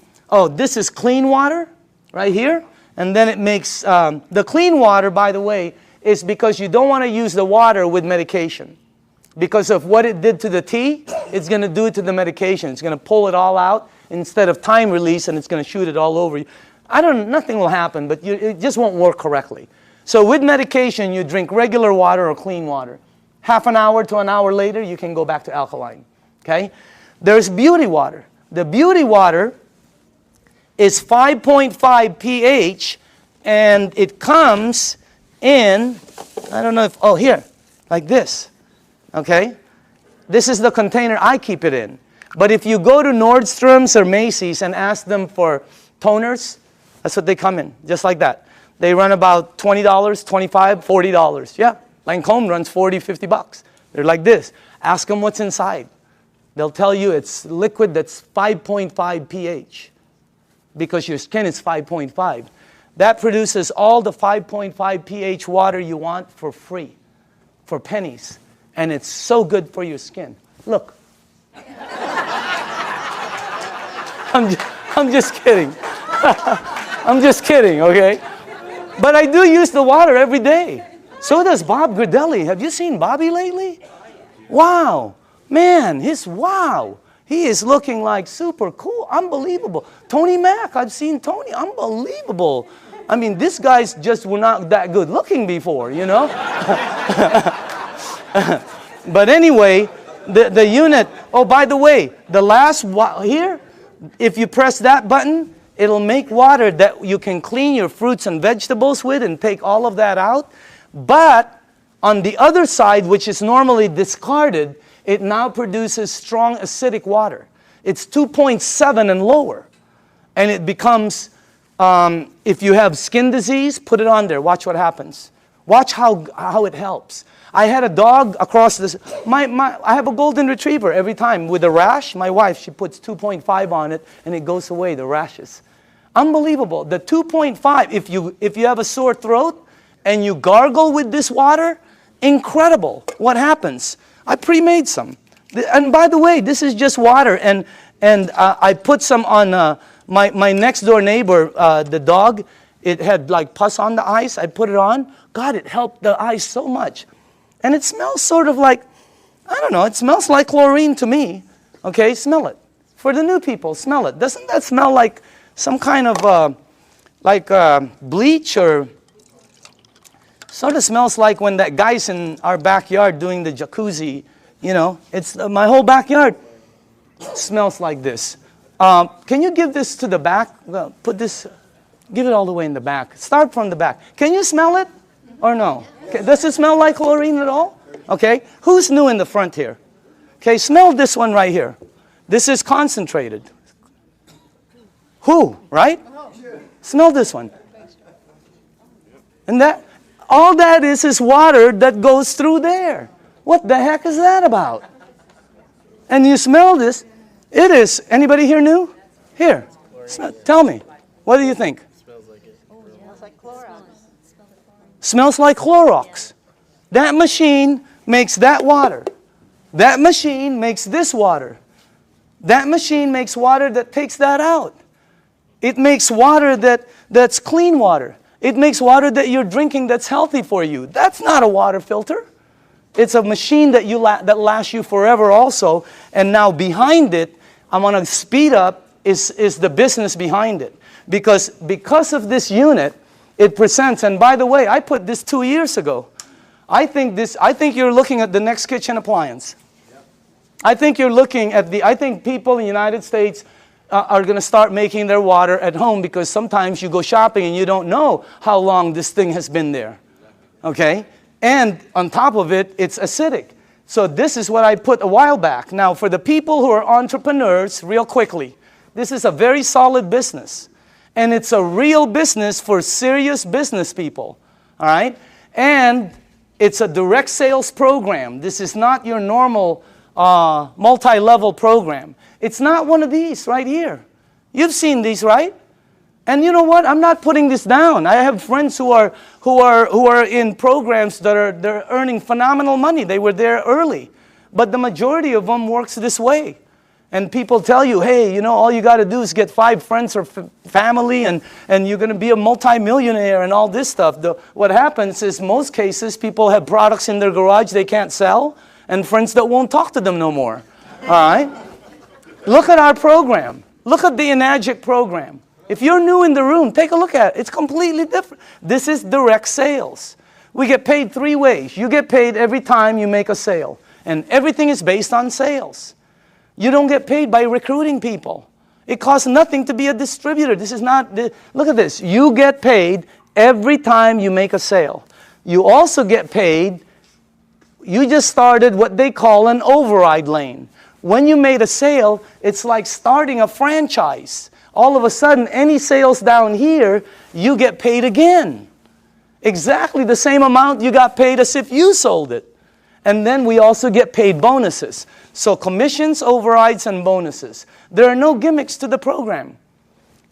this is clean water right here. And then it makes, the clean water, by the way, is because you don't want to use the water with medication. Because of what it did to the tea, it's going to do it to the medication. It's going to pull it all out instead of time release, and it's going to shoot it all over you. Nothing will happen, but it just won't work correctly. So with medication, you drink regular water or clean water. Half an hour to an hour later, you can go back to alkaline. Okay? There's beauty water. The beauty water is 5.5 pH, and it comes in, I don't know if, here, like this. Okay? This is the container I keep it in. But if you go to Nordstrom's or Macy's and ask them for toners, that's what they come in, just like that. They run about $20, $25, $40. Yeah, Lancome runs $40, $50. They're like this. Ask them what's inside. They'll tell you it's liquid that's 5.5 pH because your skin is 5.5. That produces all the 5.5 pH water you want for free, for pennies. And it's so good for your skin. Look. I'm just kidding. I'm just kidding, okay? But I do use the water every day. So does Bob Gridelli. Have you seen Bobby lately? Wow. Man, wow. He is looking like super cool. Unbelievable. Tony Mack, I've seen Tony. Unbelievable. I mean, these guys just were not that good looking before, you know? But anyway, the unit, by the way, the last here, if you press that button, it'll make water that you can clean your fruits and vegetables with and take all of that out. But on the other side, which is normally discarded, it now produces strong acidic water. It's 2.7 and lower. And it becomes, if you have skin disease, put it on there. Watch what happens. Watch how it helps. I had a dog across this. I have a golden retriever every time with a rash. My wife, she puts 2.5 on it, and it goes away, the rashes. Unbelievable. The 2.5, if you have a sore throat and you gargle with this water, incredible. What happens? I pre-made some. And by the way, this is just water. And And I put some on my next door neighbor, the dog. It had like pus on the eyes. I put it on. God, it helped the eyes so much. And it smells sort of like, I don't know, it smells like chlorine to me. Okay, smell it. For the new people, smell it. Doesn't that smell like some kind of bleach, or sort of smells like when that guy's in our backyard doing the jacuzzi, you know. It's my whole backyard smells like this. Can you give this to the back? Well, put this, give it all the way in the back. Start from the back. Can you smell it or no? Okay. Does it smell like chlorine at all? Okay. Who's new in the front here? Okay, smell this one right here. This is concentrated. Who, right? Smell this one. And that, all that is water that goes through there. What the heck is that about? And you smell this. It is, anybody here new? Here, tell me. What do you think? Smells like it. Oh, it smells like Clorox. Smells like Clorox. That machine makes that water. That machine makes this water. That machine makes water that takes that out. It makes water that's clean water. It makes water that you're drinking that's healthy for you. That's not a water filter. It's a machine that that lasts you forever also. And now behind it, I'm going to speed up, is the business behind it. Because of this unit, it presents, and by the way, I put this 2 years ago. I think you're looking at the next kitchen appliance. I think you're looking at I think people in the United States are going to start making their water at home, because sometimes you go shopping and you don't know how long this thing has been there. Okay? And on top of it, it's acidic. So this is what I put a while back. Now, for the people who are entrepreneurs, real quickly, this is a very solid business. And it's a real business for serious business people. All right? And it's a direct sales program. This is not your normal multi-level program. It's not one of these right here. You've seen these, right? And you know what? I'm not putting this down. I have friends who are in programs they're earning phenomenal money. They were there early. But the majority of them works this way. And people tell you, hey, you know, all you got to do is get 5 friends or family, and you're going to be a multimillionaire and all this stuff. What happens is, most cases, people have products in their garage they can't sell, and friends that won't talk to them no more. All right? Look at our program. Look at the Enagic program. If you're new in the room, take a look at it. It's completely different. This is direct sales. We get paid 3 ways. You get paid every time you make a sale. And everything is based on sales. You don't get paid by recruiting people. It costs nothing to be a distributor. This is not, look at this. You get paid every time you make a sale. You also get paid, you just started what they call an override lane. When you made a sale, it's like starting a franchise. All of a sudden, any sales down here, you get paid again. Exactly the same amount you got paid as if you sold it. And then we also get paid bonuses. So commissions, overrides, and bonuses. There are no gimmicks to the program.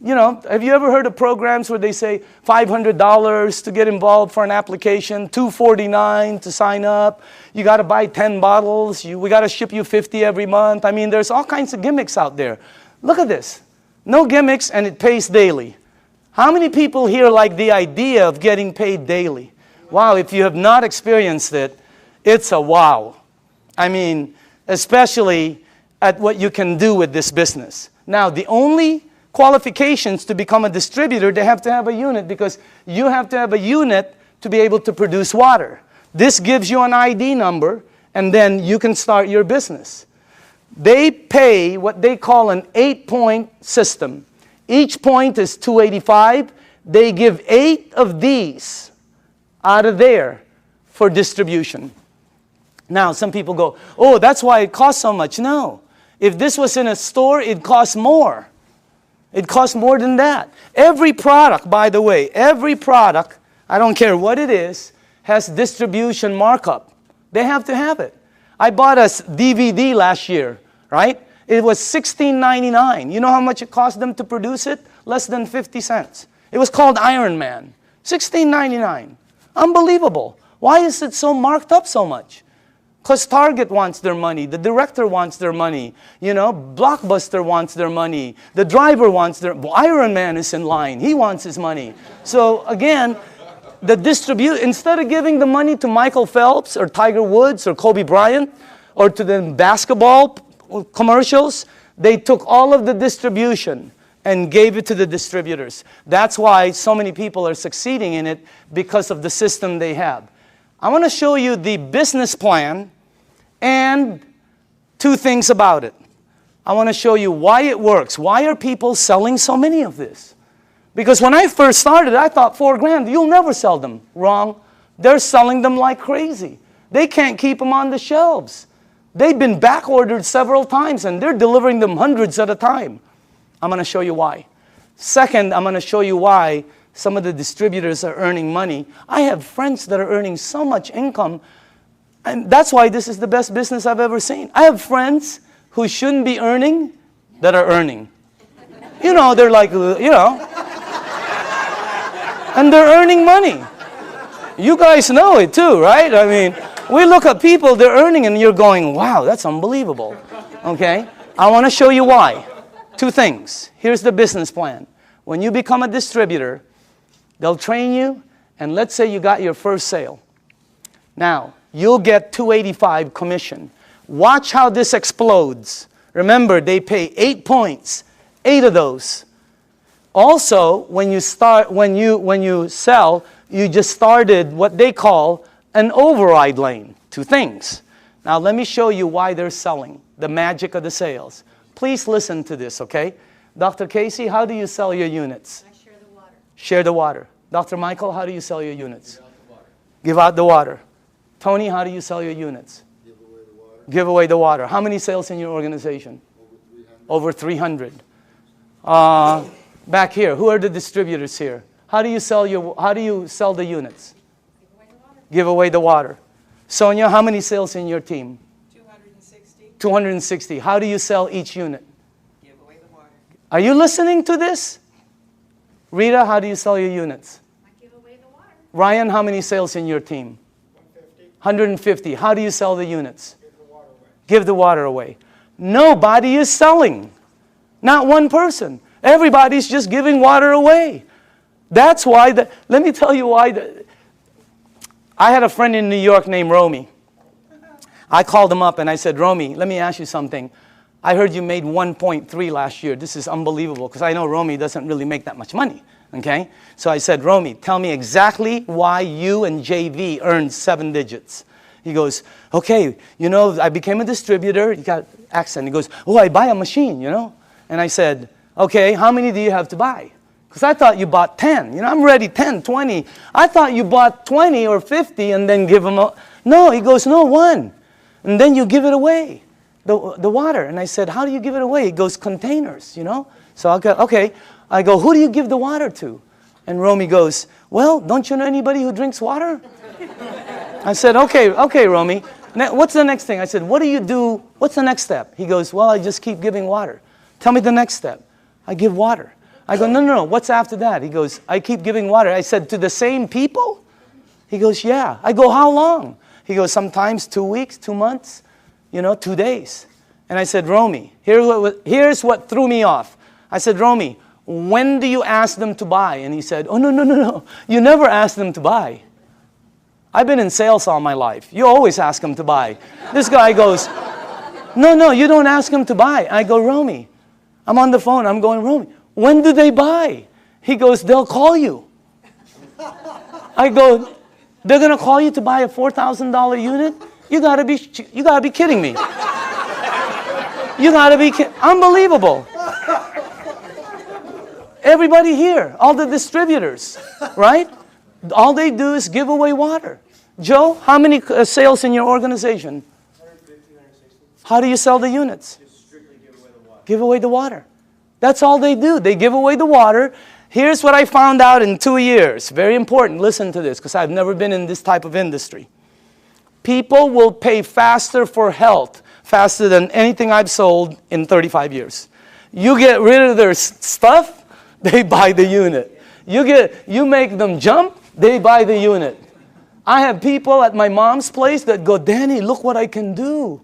You know, have you ever heard of programs where they say $500 to get involved for an application, $249 to sign up, you got to buy 10 bottles, we got to ship you 50 every month. I mean, there's all kinds of gimmicks out there. Look at this. No gimmicks, and it pays daily. How many people here like the idea of getting paid daily? Wow, if you have not experienced it, it's a wow. I mean, especially at what you can do with this business. Now, the only qualifications to become a distributor, they have to have a unit, because you have to have a unit to be able to produce water. This gives you an ID number, and then you can start your business. They pay what they call an 8-point system. Each point is $285. They give 8 of these out of there for distribution. Now, some people go, oh, that's why it costs so much. No. If this was in a store, it costs more. It costs more than that. Every product, by the way, every product, I don't care what it is, has distribution markup. They have to have it. I bought a DVD last year, right? It was $16.99. You know how much it cost them to produce it? Less than 50 cents. It was called Iron Man. $16.99. Unbelievable. Why is it so marked up so much? Because Target wants their money. The director wants their money. Blockbuster wants their money. The driver wants their... Iron Man is in line. He wants his money. So again, instead of giving the money to Michael Phelps or Tiger Woods or Kobe Bryant or to the basketball commercials, they took all of the distribution and gave it to the distributors. That's why so many people are succeeding in it, because of the system they have. I want to show you the business plan and two things about it. I want to show you why it works. Why are people selling so many of this? Because when I first started, I thought $4,000, you'll never sell them. Wrong. They're selling them like crazy. They can't keep them on the shelves. They've been back ordered several times and they're delivering them hundreds at a time. I'm going to show you why. Second, I'm going to show you why some of the distributors are earning money. I have friends that are earning so much income, and that's why this is the best business I've ever seen. I have friends who shouldn't be earning that are earning. They're like, and they're earning money. You guys know it too, right? I mean, we look at people, they're earning, and you're going, wow, that's unbelievable. Okay? I want to show you why. Two things. Here's the business plan. When you become a distributor, they'll train you, and let's say you got your first sale. Now, you'll get $285 commission. Watch how this explodes. Remember, they pay 8 points, 8 of those. Also, when you sell, you just started what they call an override lane. Two things. Now, let me show you why they're selling, the magic of the sales. Please listen to this, okay? Dr. Casey, how do you sell your units? I share the water. Share the water. Dr. Michael, how do you sell your units? Give out the water. Give out the water. Tony, how do you sell your units? Give away the water. Give away the water. How many sales in your organization? Over 300. Over 300. Back here, who are the distributors here? How do you sell the units? Give away the water. Give away the water. Sonia, how many sales in your team? 260. 260. How do you sell each unit? Give away the water. Are you listening to this? Rita, how do you sell your units? I give away the water. Ryan, how many sales in your team? 150. How do you sell the units? Give the water away. Give the water away. Nobody is selling. Not one person. Everybody's just giving water away. That's why, let me tell you why. I had a friend in New York named Romy. I called him up and I said, Romy, let me ask you something. I heard you made 1.3 last year. This is unbelievable, because I know Romy doesn't really make that much money. Okay? So I said, Romy, tell me exactly why you and JV earned 7 digits. He goes, okay, I became a distributor. He got accent. He goes, oh, I buy a machine, And I said, okay, how many do you have to buy? Because I thought you bought 10. I'm ready, 10, 20. I thought you bought 20 or 50 and then give them a... No, he goes, no, 1. And then you give it away, the water. And I said, how do you give it away? He goes, containers, So I go, okay. I go, who do you give the water to? And Romy goes, well, don't you know anybody who drinks water? I said, okay, Romy. What's the next thing? I said, what do you do? What's the next step? He goes, well, I just keep giving water. Tell me the next step. I give water. I go, no. What's after that? He goes, I keep giving water. I said, to the same people? He goes, yeah. I go, how long? He goes, sometimes 2 weeks, 2 months, 2 days. And I said, Romy, here's what threw me off. I said, Romy, when do you ask them to buy? And he said, oh, no. You never ask them to buy. I've been in sales all my life. You always ask them to buy. This guy goes, no, you don't ask them to buy. I go, Romy, I'm on the phone. I'm going, Romy, when do they buy? He goes, they'll call you. I go, they're going to call you to buy a $4,000 unit? You gotta be kidding me. You gotta be kidding. Unbelievable. Everybody here, all the distributors, right? All they do is give away water. Joe, how many sales in your organization? 150, 160. How do you sell the units? Just strictly give away the water. Give away the water. That's all they do. They give away the water. Here's what I found out in 2 years. Very important. Listen to this, because I've never been in this type of industry. People will pay faster for health, faster than anything I've sold in 35 years. You get rid of their stuff, they buy the unit. You make them jump, they buy the unit. I have people at my mom's place that go, Danny, look what I can do.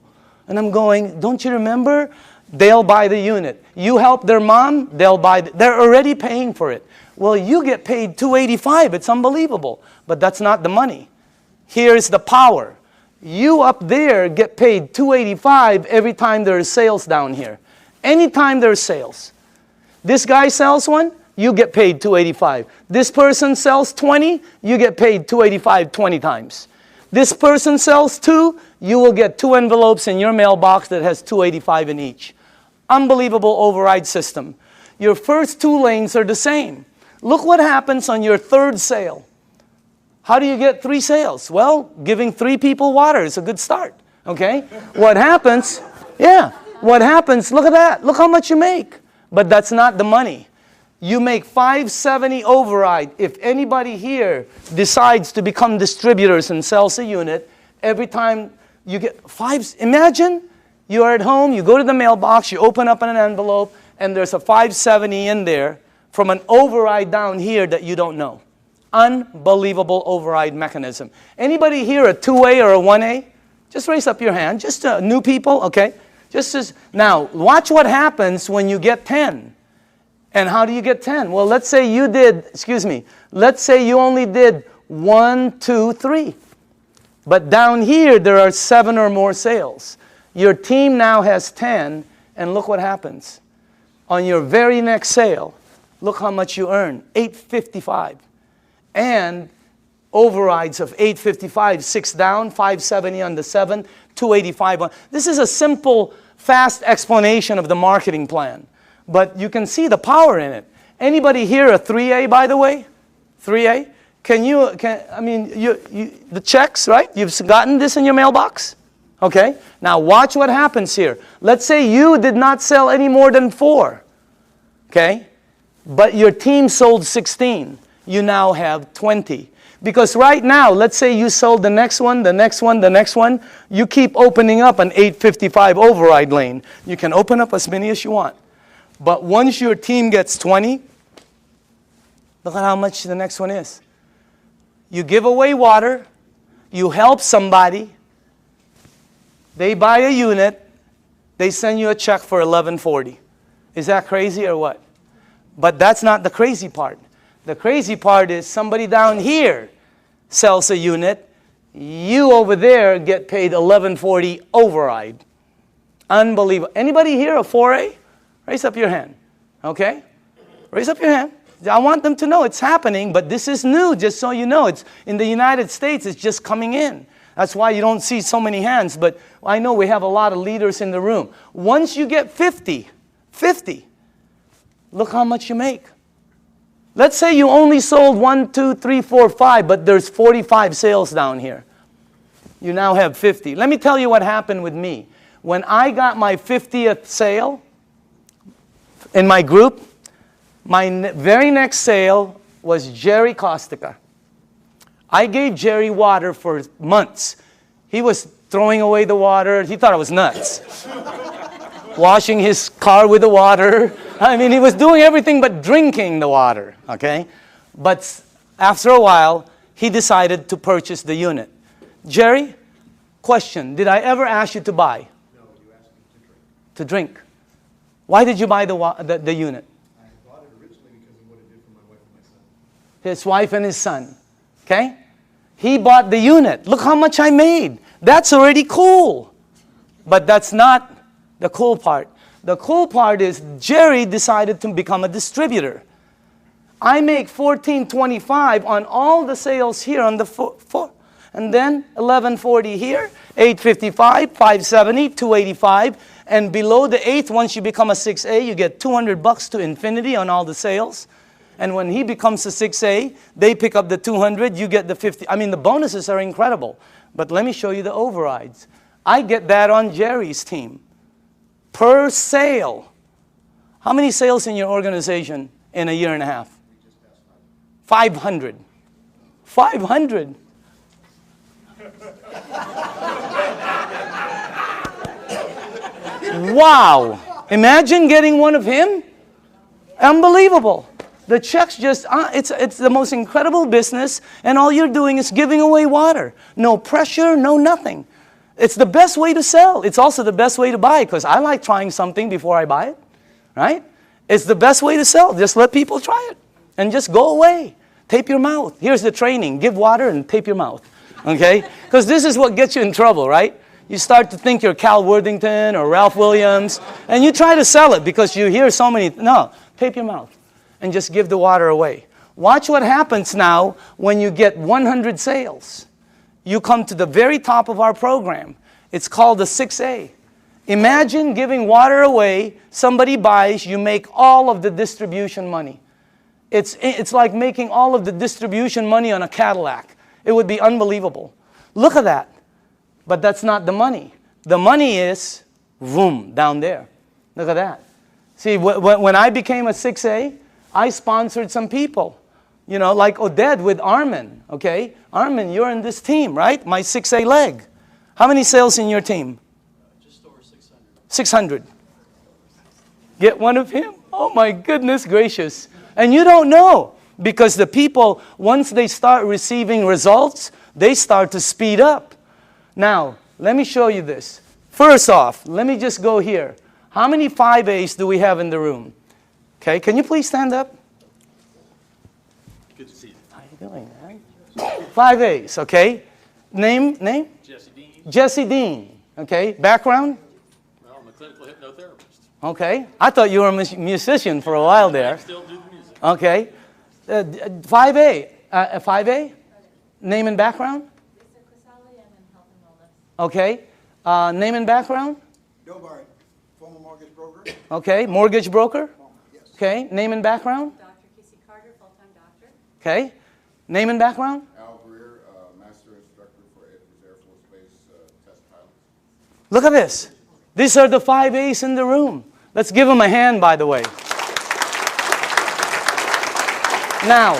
And I'm going, don't you remember? They'll buy the unit. You help their mom, they'll buy. They're already paying for it. Well, you get paid $285. It's unbelievable. But that's not the money. Here's the power. You up there get paid $285 every time there's sales down here. Anytime there's sales. This guy sells one, you get paid $285. This person sells 20, you get paid $285 20 times. This person sells 2, you will get 2 envelopes in your mailbox that has $285 in each. Unbelievable override system. Your first 2 lanes are the same. Look what happens on your 3rd sale. How do you get 3 sales? Well, giving 3 people water is a good start. Okay? What happens? Yeah. What happens? Look at that. Look how much you make. But that's not the money. You make $570 override. If anybody here decides to become distributors and sells a unit, every time you get 5, imagine you are at home, you go to the mailbox, you open up an envelope, and there's a $570 in there from an override down here that you don't know. Unbelievable override mechanism. Anybody here a 2A or a 1A? Just raise up your hand. Just new people, okay? Now, watch what happens when you get 10. And how do you get 10? Well, let's say you did, let's say you only did 1, 2, 3. But down here, there are 7 or more sales. Your team now has 10, and look what happens. On your very next sale, look how much you earn, $855. And overrides of $855, 6 down, $570 on the 7, $285 on. This is a simple, fast explanation of the marketing plan. But you can see the power in it. Anybody here a 3A, by the way? 3A? The checks, right? You've gotten this in your mailbox? Okay? Now watch what happens here. Let's say you did not sell any more than 4. Okay? But your team sold 16. You now have 20. Because right now, let's say you sold the next one, the next one, the next one. You keep opening up an 855 override lane. You can open up as many as you want. But once your team gets 20, look at how much the next one is. You give away water. You help somebody. They buy a unit. They send you a check for $1140. Is that crazy or what? But that's not the crazy part. The crazy part is somebody down here sells a unit. You over there get paid $1140 override. Unbelievable. Anybody here a 4A? Raise up your hand. Okay? Raise up your hand. I want them to know it's happening, but this is new, just so you know. It's in the United States, it's just coming in. That's why you don't see so many hands, but I know we have a lot of leaders in the room. Once you get 50, look how much you make. Let's say you only sold 1, 2, 3, 4, 5, but there's 45 sales down here. You now have 50. Let me tell you what happened with me. When I got my 50th sale in my group, my very next sale was Jerry Kostica. I gave Jerry water for months. He was throwing away the water. He thought I was nuts. Washing his car with the water. I mean, he was doing everything but drinking the water, okay? But after a while, he decided to purchase the unit. Jerry, question, did I ever ask you to buy? No, you asked me to drink. Why did you buy the unit? I bought it originally because of what it did for my wife and my son. His wife and his son, okay? He bought the unit. Look how much I made. That's already cool. But that's not the cool part. The cool part is Jerry decided to become a distributor. I make $14.25 on all the sales here on the four, and then $11.40 here, $8.55, $5.70, $2.85, and below the 8th, once you become a 6A, you get $200 to infinity on all the sales. And when he becomes a 6A, they pick up the 200, you get the 50. I mean, the bonuses are incredible. But let me show you the overrides. I get that on Jerry's team. Per sale. How many sales in your organization in a year and a half? 500. 500. Wow. Imagine getting one of him. Unbelievable. The checks just, it's the most incredible business, and all you're doing is giving away water. No pressure, no nothing. It's the best way to sell. It's also the best way to buy, because I like trying something before I buy it, right? It's the best way to sell. Just let people try it, and just go away. Tape your mouth. Here's the training. Give water and tape your mouth, okay? Because this is what gets you in trouble, right? You start to think you're Cal Worthington or Ralph Williams, and you try to sell it because you hear so many, no, tape your mouth. And just give the water away. Watch what happens now when you get 100 sales. You come to the very top of our program. It's called the 6A. Imagine giving water away, somebody buys, you make all of the distribution money. It's like making all of the distribution money on a Cadillac. It would be unbelievable. Look at that. But that's not the money. The money is, boom, down there. Look at that. See, when I became a 6A, I sponsored some people, you know, like Oded with Armin, okay? Armin, you're in this team, right? My 6A leg. How many sales in your team? Just over 600. 600. Get one of him? Oh my goodness gracious. And you don't know, because the people, once they start receiving results, they start to speed up. Now, let me show you this. First off, let me just go here. How many 5As do we have in the room? Okay, can you please stand up? Good to see you. How are you doing, man? 5As, okay? Name? Jesse Dean. Jesse Dean, okay? Background? Well, I'm a clinical hypnotherapist. Okay. I thought you were a musician for a while there. I still do the music. Okay. 5A. 5A? Name and background? Okay. Name and background? Bill Barrett, former mortgage broker. Okay. Mortgage broker? Yes. Okay. Name and background? Dr. Casey Carter, full-time doctor. Okay. Name and background? Al Greer, master instructor for Edwards Air Force Base test pilots. Look at this. These are the 5As in the room. Let's give them a hand, by the way. Now,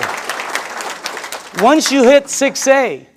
once you hit 6A,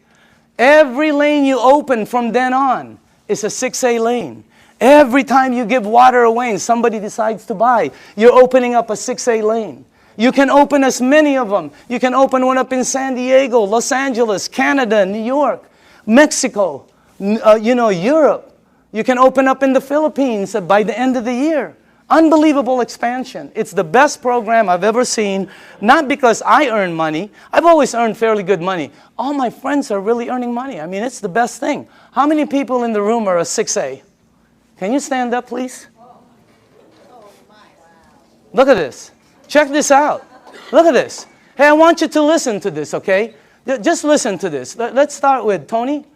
every lane you open from then on is a 6A lane. Every time you give water away and somebody decides to buy, you're opening up a 6A lane. You can open as many of them. You can open one up in San Diego, Los Angeles, Canada, New York, Mexico, Europe. You can open up in the Philippines by the end of the year. Unbelievable expansion. It's the best program I've ever seen, not because I earn money. I've always earned fairly good money. All my friends are really earning money. I mean, it's the best thing. How many people in the room are a 6A? Can you stand up, please? Look at this. Check this out. Look at this. Hey, I want you to listen to this, okay? Just listen to this. Let's start with Tony,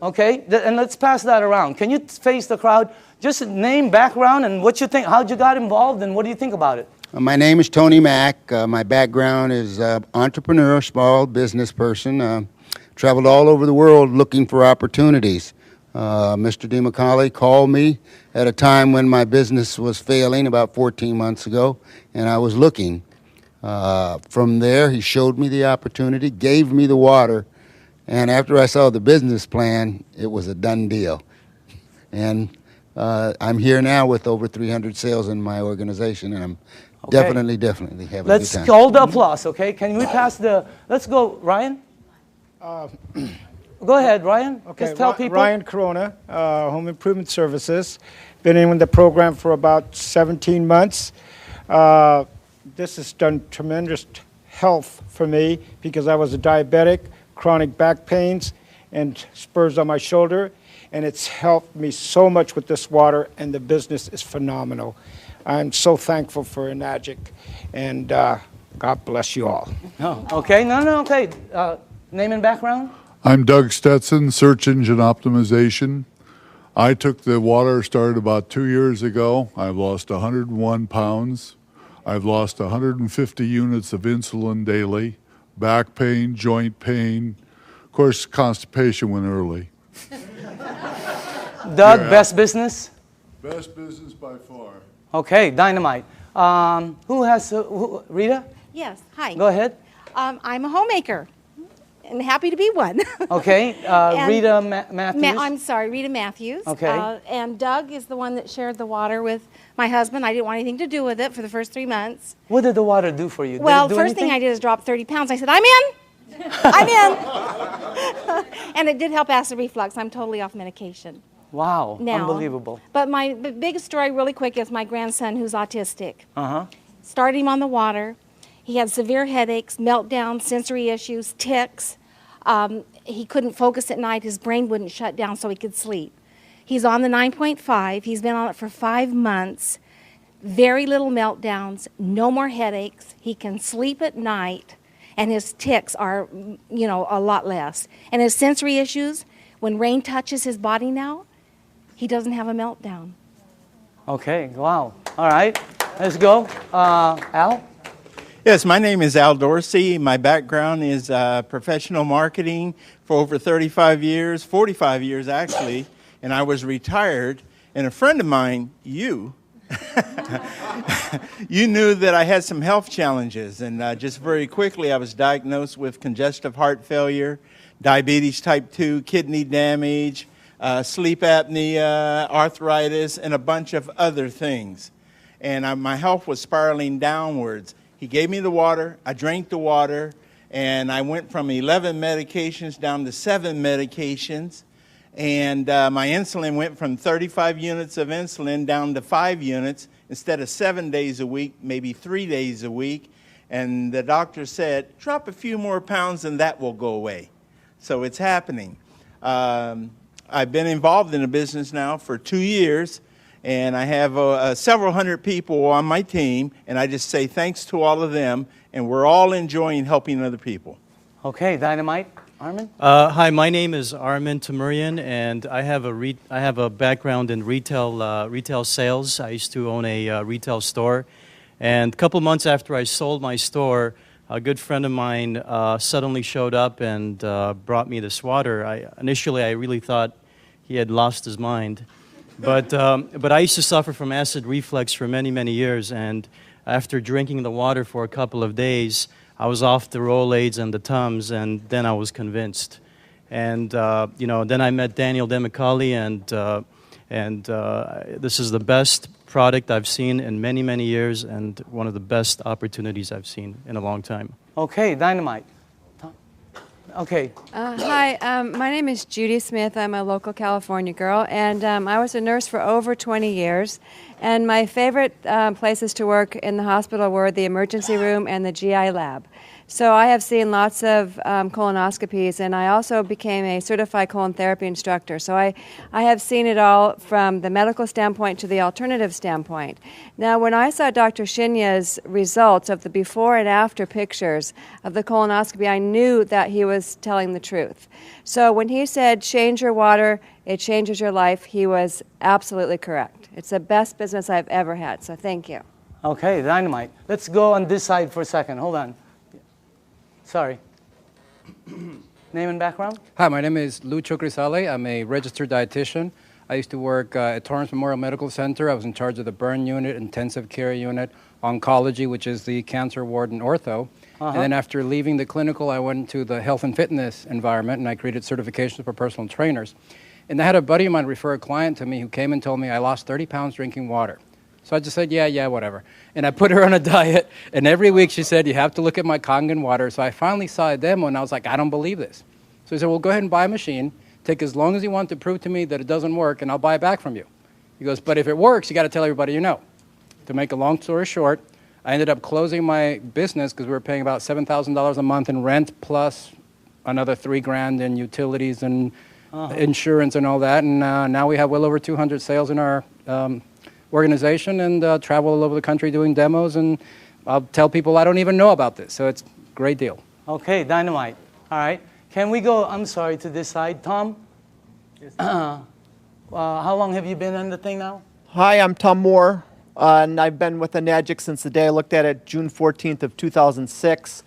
okay? And let's pass that around. Can you face the crowd? Just name, background, and what you think, how'd you got involved, and what do you think about it? My name is Tony Mack. My background is entrepreneur, small business person. Traveled all over the world looking for opportunities. Mr. DeMacaulay called me at a time when my business was failing about 14 months ago, and I was looking. From there, he showed me the opportunity, gave me the water, and after I saw the business plan, it was a done deal. And I'm here now with over 300 sales in my organization, and I'm definitely having a good time. Let's hold the applause, okay? Can we pass the, let's go, Ryan? Go ahead, Ryan. Okay, Just tell people. Ryan Corona, Home Improvement Services. Been in the program for about 17 months. This has done tremendous health for me because I was a diabetic, chronic back pains, and spurs on my shoulder. And it's helped me so much with this water, and the business is phenomenal. I'm so thankful for Enagic, and God bless you all. Oh, okay, okay. Name and background? I'm Doug Stetson, Search Engine Optimization. I took the water, started about 2 years ago. I've lost 101 pounds. I've lost 150 units of insulin daily, back pain, joint pain. Of course, constipation went early. Doug, best business? Best business by far. Okay, dynamite. Who has, Rita? Yes, hi. Go ahead. I'm a homemaker, and happy to be one. Okay, And Rita Matthews. I'm sorry, Rita Matthews. Okay. And Doug is the one that shared the water with my husband. I didn't want anything to do with it for the first 3 months. What did the water do for you? Did Well, it do first thing anything? I did is drop 30 pounds. I said, I'm in. I'm in. And it did help acid reflux. I'm totally off medication Wow, now. unbelievable. But my biggest story, really quick, is my grandson who's autistic. Uh-huh. Started him on the water. He had severe headaches, meltdowns, sensory issues, tics. He couldn't focus at night. His brain wouldn't shut down so he could sleep. He's on the 9.5. He's been on it for 5 months. Very little meltdowns, no more headaches. He can sleep at night, and his tics are, a lot less. And his sensory issues, when rain touches his body now, he doesn't have a meltdown. Okay, wow. All right, let's go. Al? Yes, my name is Al Dorsey. My background is professional marketing for over 35 years, 45 years actually, and I was retired. And a friend of mine, you knew that I had some health challenges. And just very quickly, I was diagnosed with congestive heart failure, diabetes type 2, kidney damage, sleep apnea, arthritis, and a bunch of other things. And my health was spiraling downwards. He gave me the water, I drank the water, and I went from 11 medications down to 7 medications. And my insulin went from 35 units of insulin down to 5 units instead of 7 days a week, maybe 3 days a week. And the doctor said, drop a few more pounds and that will go away. So it's happening. I've been involved in the business now for 2 years. And I have several hundred people on my team, and I just say thanks to all of them, and we're all enjoying helping other people. Okay, Dynamite. Armin? Hi, my name is Armin Tamurian, and I have a background in retail sales. I used to own a retail store, and a couple months after I sold my store, a good friend of mine suddenly showed up and brought me this water. Initially, I really thought he had lost his mind. But I used to suffer from acid reflux for many, many years, and after drinking the water for a couple of days, I was off the Rolaids and the Tums, and then I was convinced. And then I met Daniel DeMicali, and this is the best product I've seen in many, many years, and one of the best opportunities I've seen in a long time. Okay, Dynamite. Okay. Hi, my name is Judy Smith. I'm a local California girl, and I was a nurse for over 20 years. And my favorite places to work in the hospital were the emergency room and the GI lab. So I have seen lots of colonoscopies, and I also became a certified colon therapy instructor. So I have seen it all from the medical standpoint to the alternative standpoint. Now, when I saw Dr. Shinya's results of the before and after pictures of the colonoscopy, I knew that he was telling the truth. So when he said, change your water, it changes your life, he was absolutely correct. It's the best business I've ever had, so thank you. Okay, Dynamite. Let's go on this side for a second. Hold on. Sorry. Name and background? Hi, my name is Lucho Grisale. I'm a registered dietitian. I used to work at Torrance Memorial Medical Center. I was in charge of the burn unit, intensive care unit, oncology, which is the cancer ward and ortho. And then after leaving the clinical, I went to the health and fitness environment, and I created certifications for personal trainers. And I had a buddy of mine refer a client to me who came and told me I lost 30 pounds drinking water. So I just said, yeah, whatever. And I put her on a diet, and every week she said, you have to look at my Kangen water. So I finally saw a demo, and I was like, I don't believe this. So he said, well, go ahead and buy a machine. Take as long as you want to prove to me that it doesn't work, and I'll buy it back from you. He goes, but if it works, you got to tell everybody you know. To make a long story short, I ended up closing my business because we were paying about $7,000 a month in rent plus another $3,000 in utilities and insurance and all that. And now we have well over 200 sales in our organization and travel all over the country doing demos. And I'll tell people I don't even know about this. So it's a great deal. Okay, Dynamite. All right. Can we go, I'm sorry, to this side? Tom? Yes. How long have you been on the thing now? Hi, I'm Tom Moore, and I've been with Enagic since the day I looked at it, June 14th of 2006.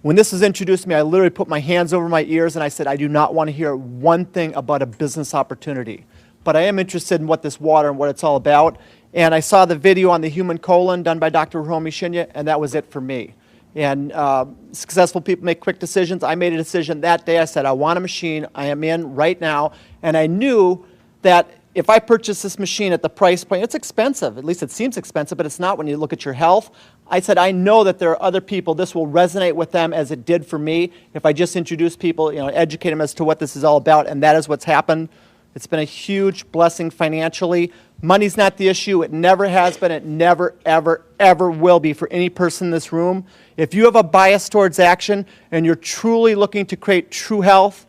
When this was introduced to me, I literally put my hands over my ears and I said, I do not want to hear one thing about a business opportunity. But I am interested in what this water and what it's all about. And I saw the video on the human colon done by Dr. Hiromi Shinya, and that was it for me. And successful people make quick decisions. I made a decision that day. I said, I want a machine. I am in right now. And I knew that if I purchase this machine at the price point, it's expensive. At least it seems expensive, but it's not when you look at your health. I said, I know that there are other people, this will resonate with them as it did for me if I just introduce people, educate them as to what this is all about, and that is what's happened. It's been a huge blessing financially. Money's not the issue. It never has been. It never, ever, ever will be for any person in this room. If you have a bias towards action and you're truly looking to create true health,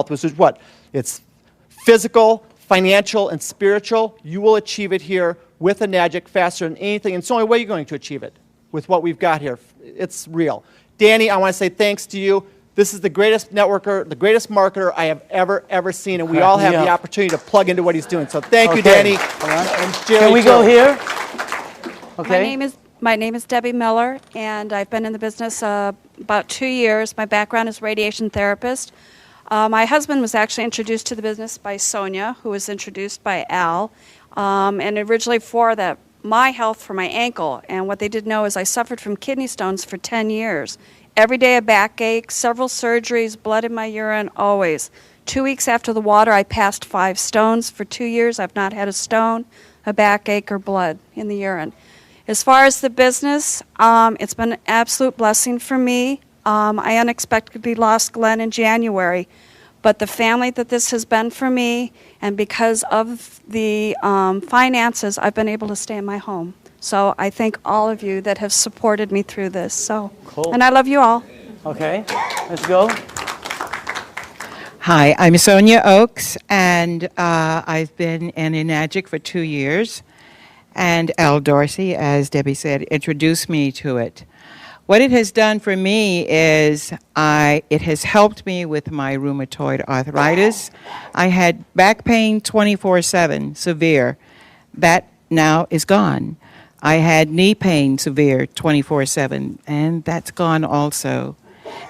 which is what? It's physical, financial, and spiritual. You will achieve it here with a Enagic faster than anything. And it's the only way you're going to achieve it with what we've got here. It's real. Danny, I want to say thanks to you. This is the greatest networker, the greatest marketer I have ever seen, and we all have the opportunity to plug into what he's doing. So thank you, Danny. And Jerry, Can we go here? Okay. My name is Debbie Miller, and I've been in the business about 2 years. My background is radiation therapist. My husband was actually introduced to the business by Sonia, who was introduced by Al, and originally for my health for my ankle. And what they didn't know is I suffered from kidney stones for 10 years. Every day a backache, several surgeries, blood in my urine, always. 2 weeks after the water, I passed 5 stones. For 2 years, I've not had a stone, a backache, or blood in the urine. As far as the business, it's been an absolute blessing for me. I unexpectedly lost Glenn in January, but the family that this has been for me, and because of the finances, I've been able to stay in my home. So I thank all of you that have supported me through this. So, cool. And I love you all. Okay, let's go. Hi, I'm Sonia Oakes, and I've been in Enagic for 2 years. And Al Dorsey, as Debbie said, introduced me to it. What it has done for me is it has helped me with my rheumatoid arthritis. I had back pain 24/7, severe. That now is gone. I had knee pain, severe, 24/7, and that's gone also.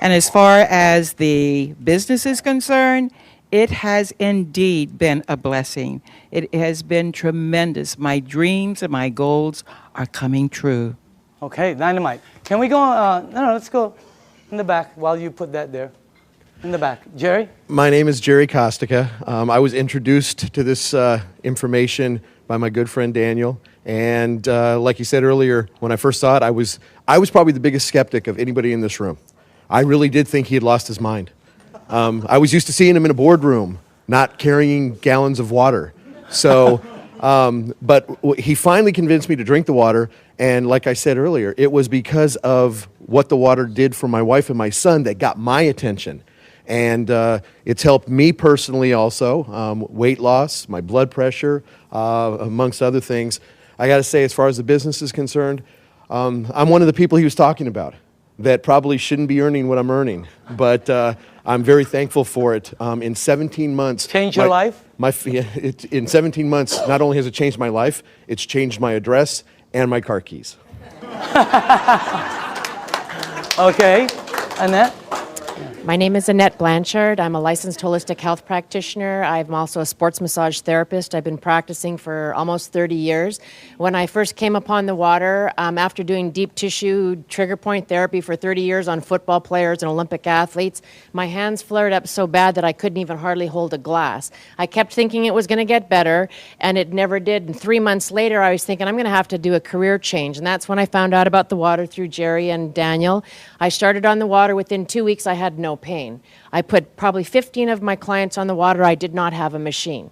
And as far as the business is concerned, it has indeed been a blessing. It has been tremendous. My dreams and my goals are coming true. Okay, dynamite. Can we go, no, let's go in the back while you put that there. In the back. Jerry? My name is Jerry Kostica. I was introduced to this information by my good friend Daniel. And like you said earlier, when I first saw it, I was probably the biggest skeptic of anybody in this room. I really did think he had lost his mind. I was used to seeing him in a boardroom, not carrying gallons of water. So, but he finally convinced me to drink the water. And like I said earlier, it was because of what the water did for my wife and my son that got my attention. And it's helped me personally also, weight loss, my blood pressure, amongst other things. I got to say, as far as the business is concerned, I'm one of the people he was talking about that probably shouldn't be earning what I'm earning. But I'm very thankful for it. In 17 months... Changed your life? In 17 months, not only has it changed my life, it's changed my address and my car keys. Okay. Annette? My name is Annette Blanchard. I'm a licensed holistic health practitioner. I'm also a sports massage therapist. I've been practicing for almost 30 years. When I first came upon the water, after doing deep tissue trigger point therapy for 30 years on football players and Olympic athletes, my hands flared up so bad that I couldn't even hardly hold a glass. I kept thinking it was going to get better, and it never did. And 3 months later, I was thinking, I'm going to have to do a career change. And that's when I found out about the water through Jerry and Daniel. I started on the water. Within 2 weeks, I had no pain. I put probably 15 of my clients on the water. I did not have a machine.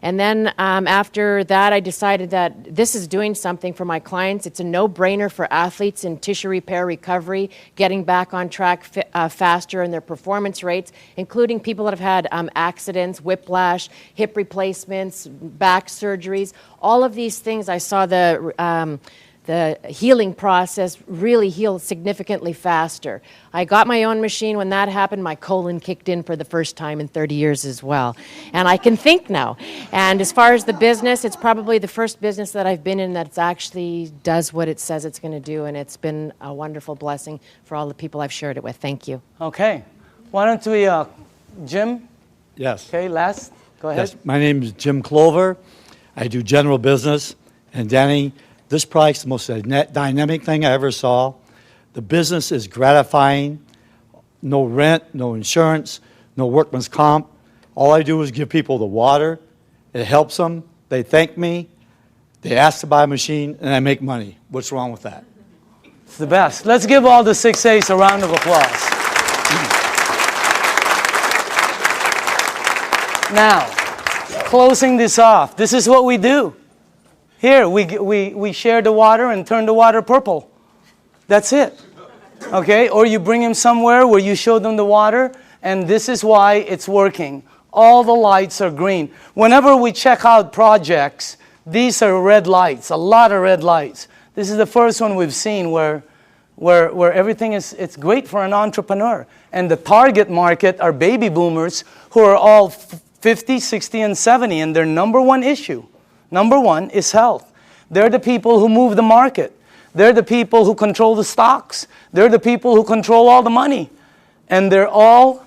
And then after that, I decided that this is doing something for my clients. It's a no-brainer for athletes in tissue repair recovery, getting back on track faster in their performance rates, including people that have had accidents, whiplash, hip replacements, back surgeries. All of these things, I saw the healing process really heal significantly faster. I got my own machine. When that happened, my colon kicked in for the first time in 30 years as well. And I can think now. And as far as the business, it's probably the first business that I've been in that actually does what it says it's going to do. And it's been a wonderful blessing for all the people I've shared it with. Thank you. Okay. Why don't we, Jim? Yes. Okay, last. Go ahead. Yes. My name is Jim Clover. I do general business. And Danny, this product's the most dynamic thing I ever saw. The business is gratifying. No rent, no insurance, no workman's comp. All I do is give people the water. It helps them. They thank me. They ask to buy a machine, and I make money. What's wrong with that? It's the best. Let's give all the 6A's a round of applause. Now, closing this off, this is what we do. Here, we share the water and turn the water purple. That's it. Okay? Or you bring them somewhere where you show them the water, and this is why it's working. All the lights are green. Whenever we check out projects, these are red lights, a lot of red lights. This is the first one we've seen where everything is, it's great for an entrepreneur. And the target market are baby boomers who are all 50, 60, and 70, and their number one issue, number one, is health. They're the people who move the market. They're the people who control the stocks. They're the people who control all the money. And they're all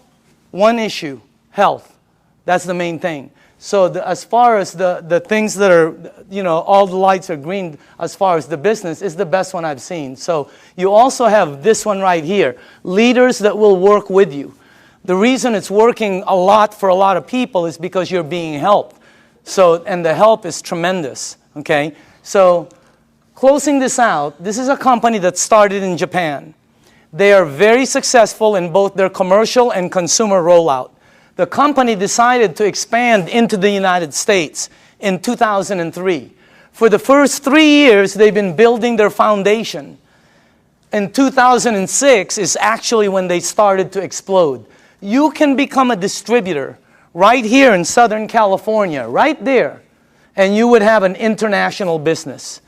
one issue, health. That's the main thing. So as far as the things that are, you know, all the lights are green, as far as the business, is the best one I've seen. So you also have this one right here, leaders that will work with you. The reason it's working a lot for a lot of people is because you're being helped. So, and the help is tremendous, okay? So closing this out, this is a company that started in Japan. They are very successful in both their commercial and consumer rollout. The company decided to expand into the United States in 2003. For the first 3 years, they've been building their foundation. In 2006 is actually when they started to explode. You can become a distributor right here in Southern California, right there, and you would have an international business,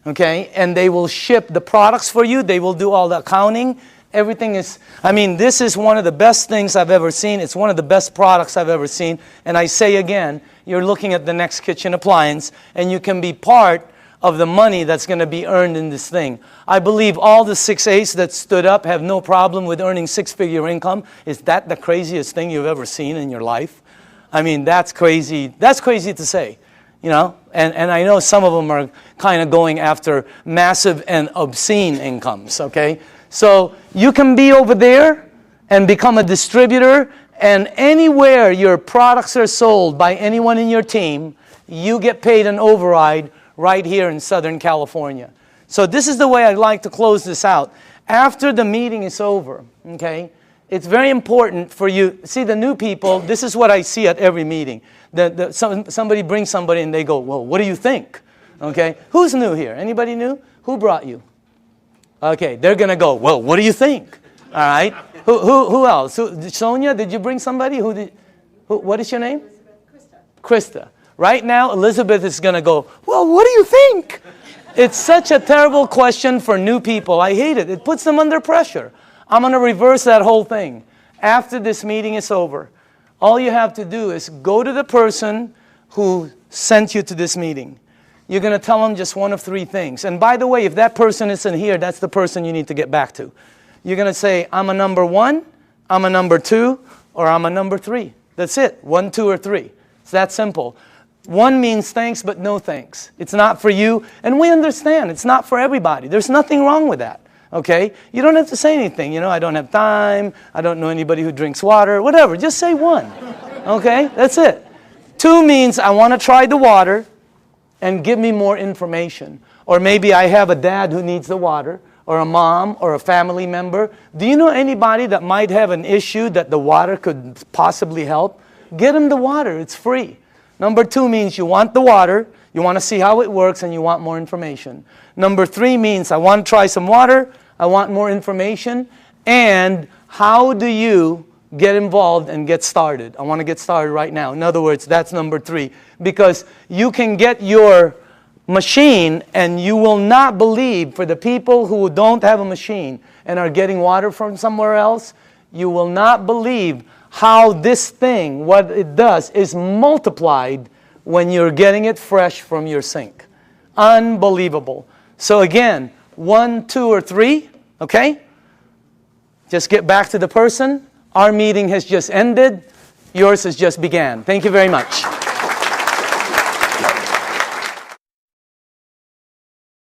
okay? And they will ship the products for you. They will do all the accounting. Everything is, I mean, this is one of the best things I've ever seen. It's one of the best products I've ever seen. And I say again, you're looking at the next kitchen appliance, and you can be part of the money that's going to be earned in this thing. I believe all the 6A's that stood up have no problem with earning six-figure income. Is that the craziest thing you've ever seen in your life? I mean, that's crazy. That's crazy to say, you know? And I know some of them are kind of going after massive and obscene incomes, okay? So you can be over there and become a distributor, and anywhere your products are sold by anyone in your team, you get paid an override right here in Southern California. So this is the way I'd like to close this out. After the meeting is over, okay, it's very important for you. See, the new people, this is what I see at every meeting. Somebody brings somebody and they go, well, what do you think? Okay, who's new here? Anybody new? Who brought you? Okay, they're going to go, well, what do you think? All right. Who else? Sonia, did you bring somebody? What is your name? Elizabeth. Krista. Right now, Elizabeth is going to go, well, what do you think? It's such a terrible question for new people. I hate it. It puts them under pressure. I'm going to reverse that whole thing. After this meeting is over, all you have to do is go to the person who sent you to this meeting. You're going to tell them just one of three things. And by the way, if that person isn't here, that's the person you need to get back to. You're going to say, I'm a number 1, I'm a number 2, or I'm a number 3. That's it. 1, 2, or 3. It's that simple. 1 means thanks, but no thanks. It's not for you. And we understand. It's not for everybody. There's nothing wrong with that. Okay? You don't have to say anything. You know, I don't have time. I don't know anybody who drinks water. Whatever. Just say 1. Okay? That's it. 2 means I want to try the water and give me more information. Or maybe I have a dad who needs the water, or a mom, or a family member. Do you know anybody that might have an issue that the water could possibly help? Get them the water. It's free. Number 2 means you want the water, you want to see how it works, and you want more information. Number 3 means I want to try some water, I want more information, and how do you get involved and get started? I want to get started right now. In other words, that's number 3. Because you can get your machine and you will not believe, for the people who don't have a machine and are getting water from somewhere else, you will not believe how this thing, what it does, is multiplied when you're getting it fresh from your sink. Unbelievable. So again, 1, 2, or 3, okay? Just get back to the person. Our meeting has just ended. Yours has just began. Thank you very much.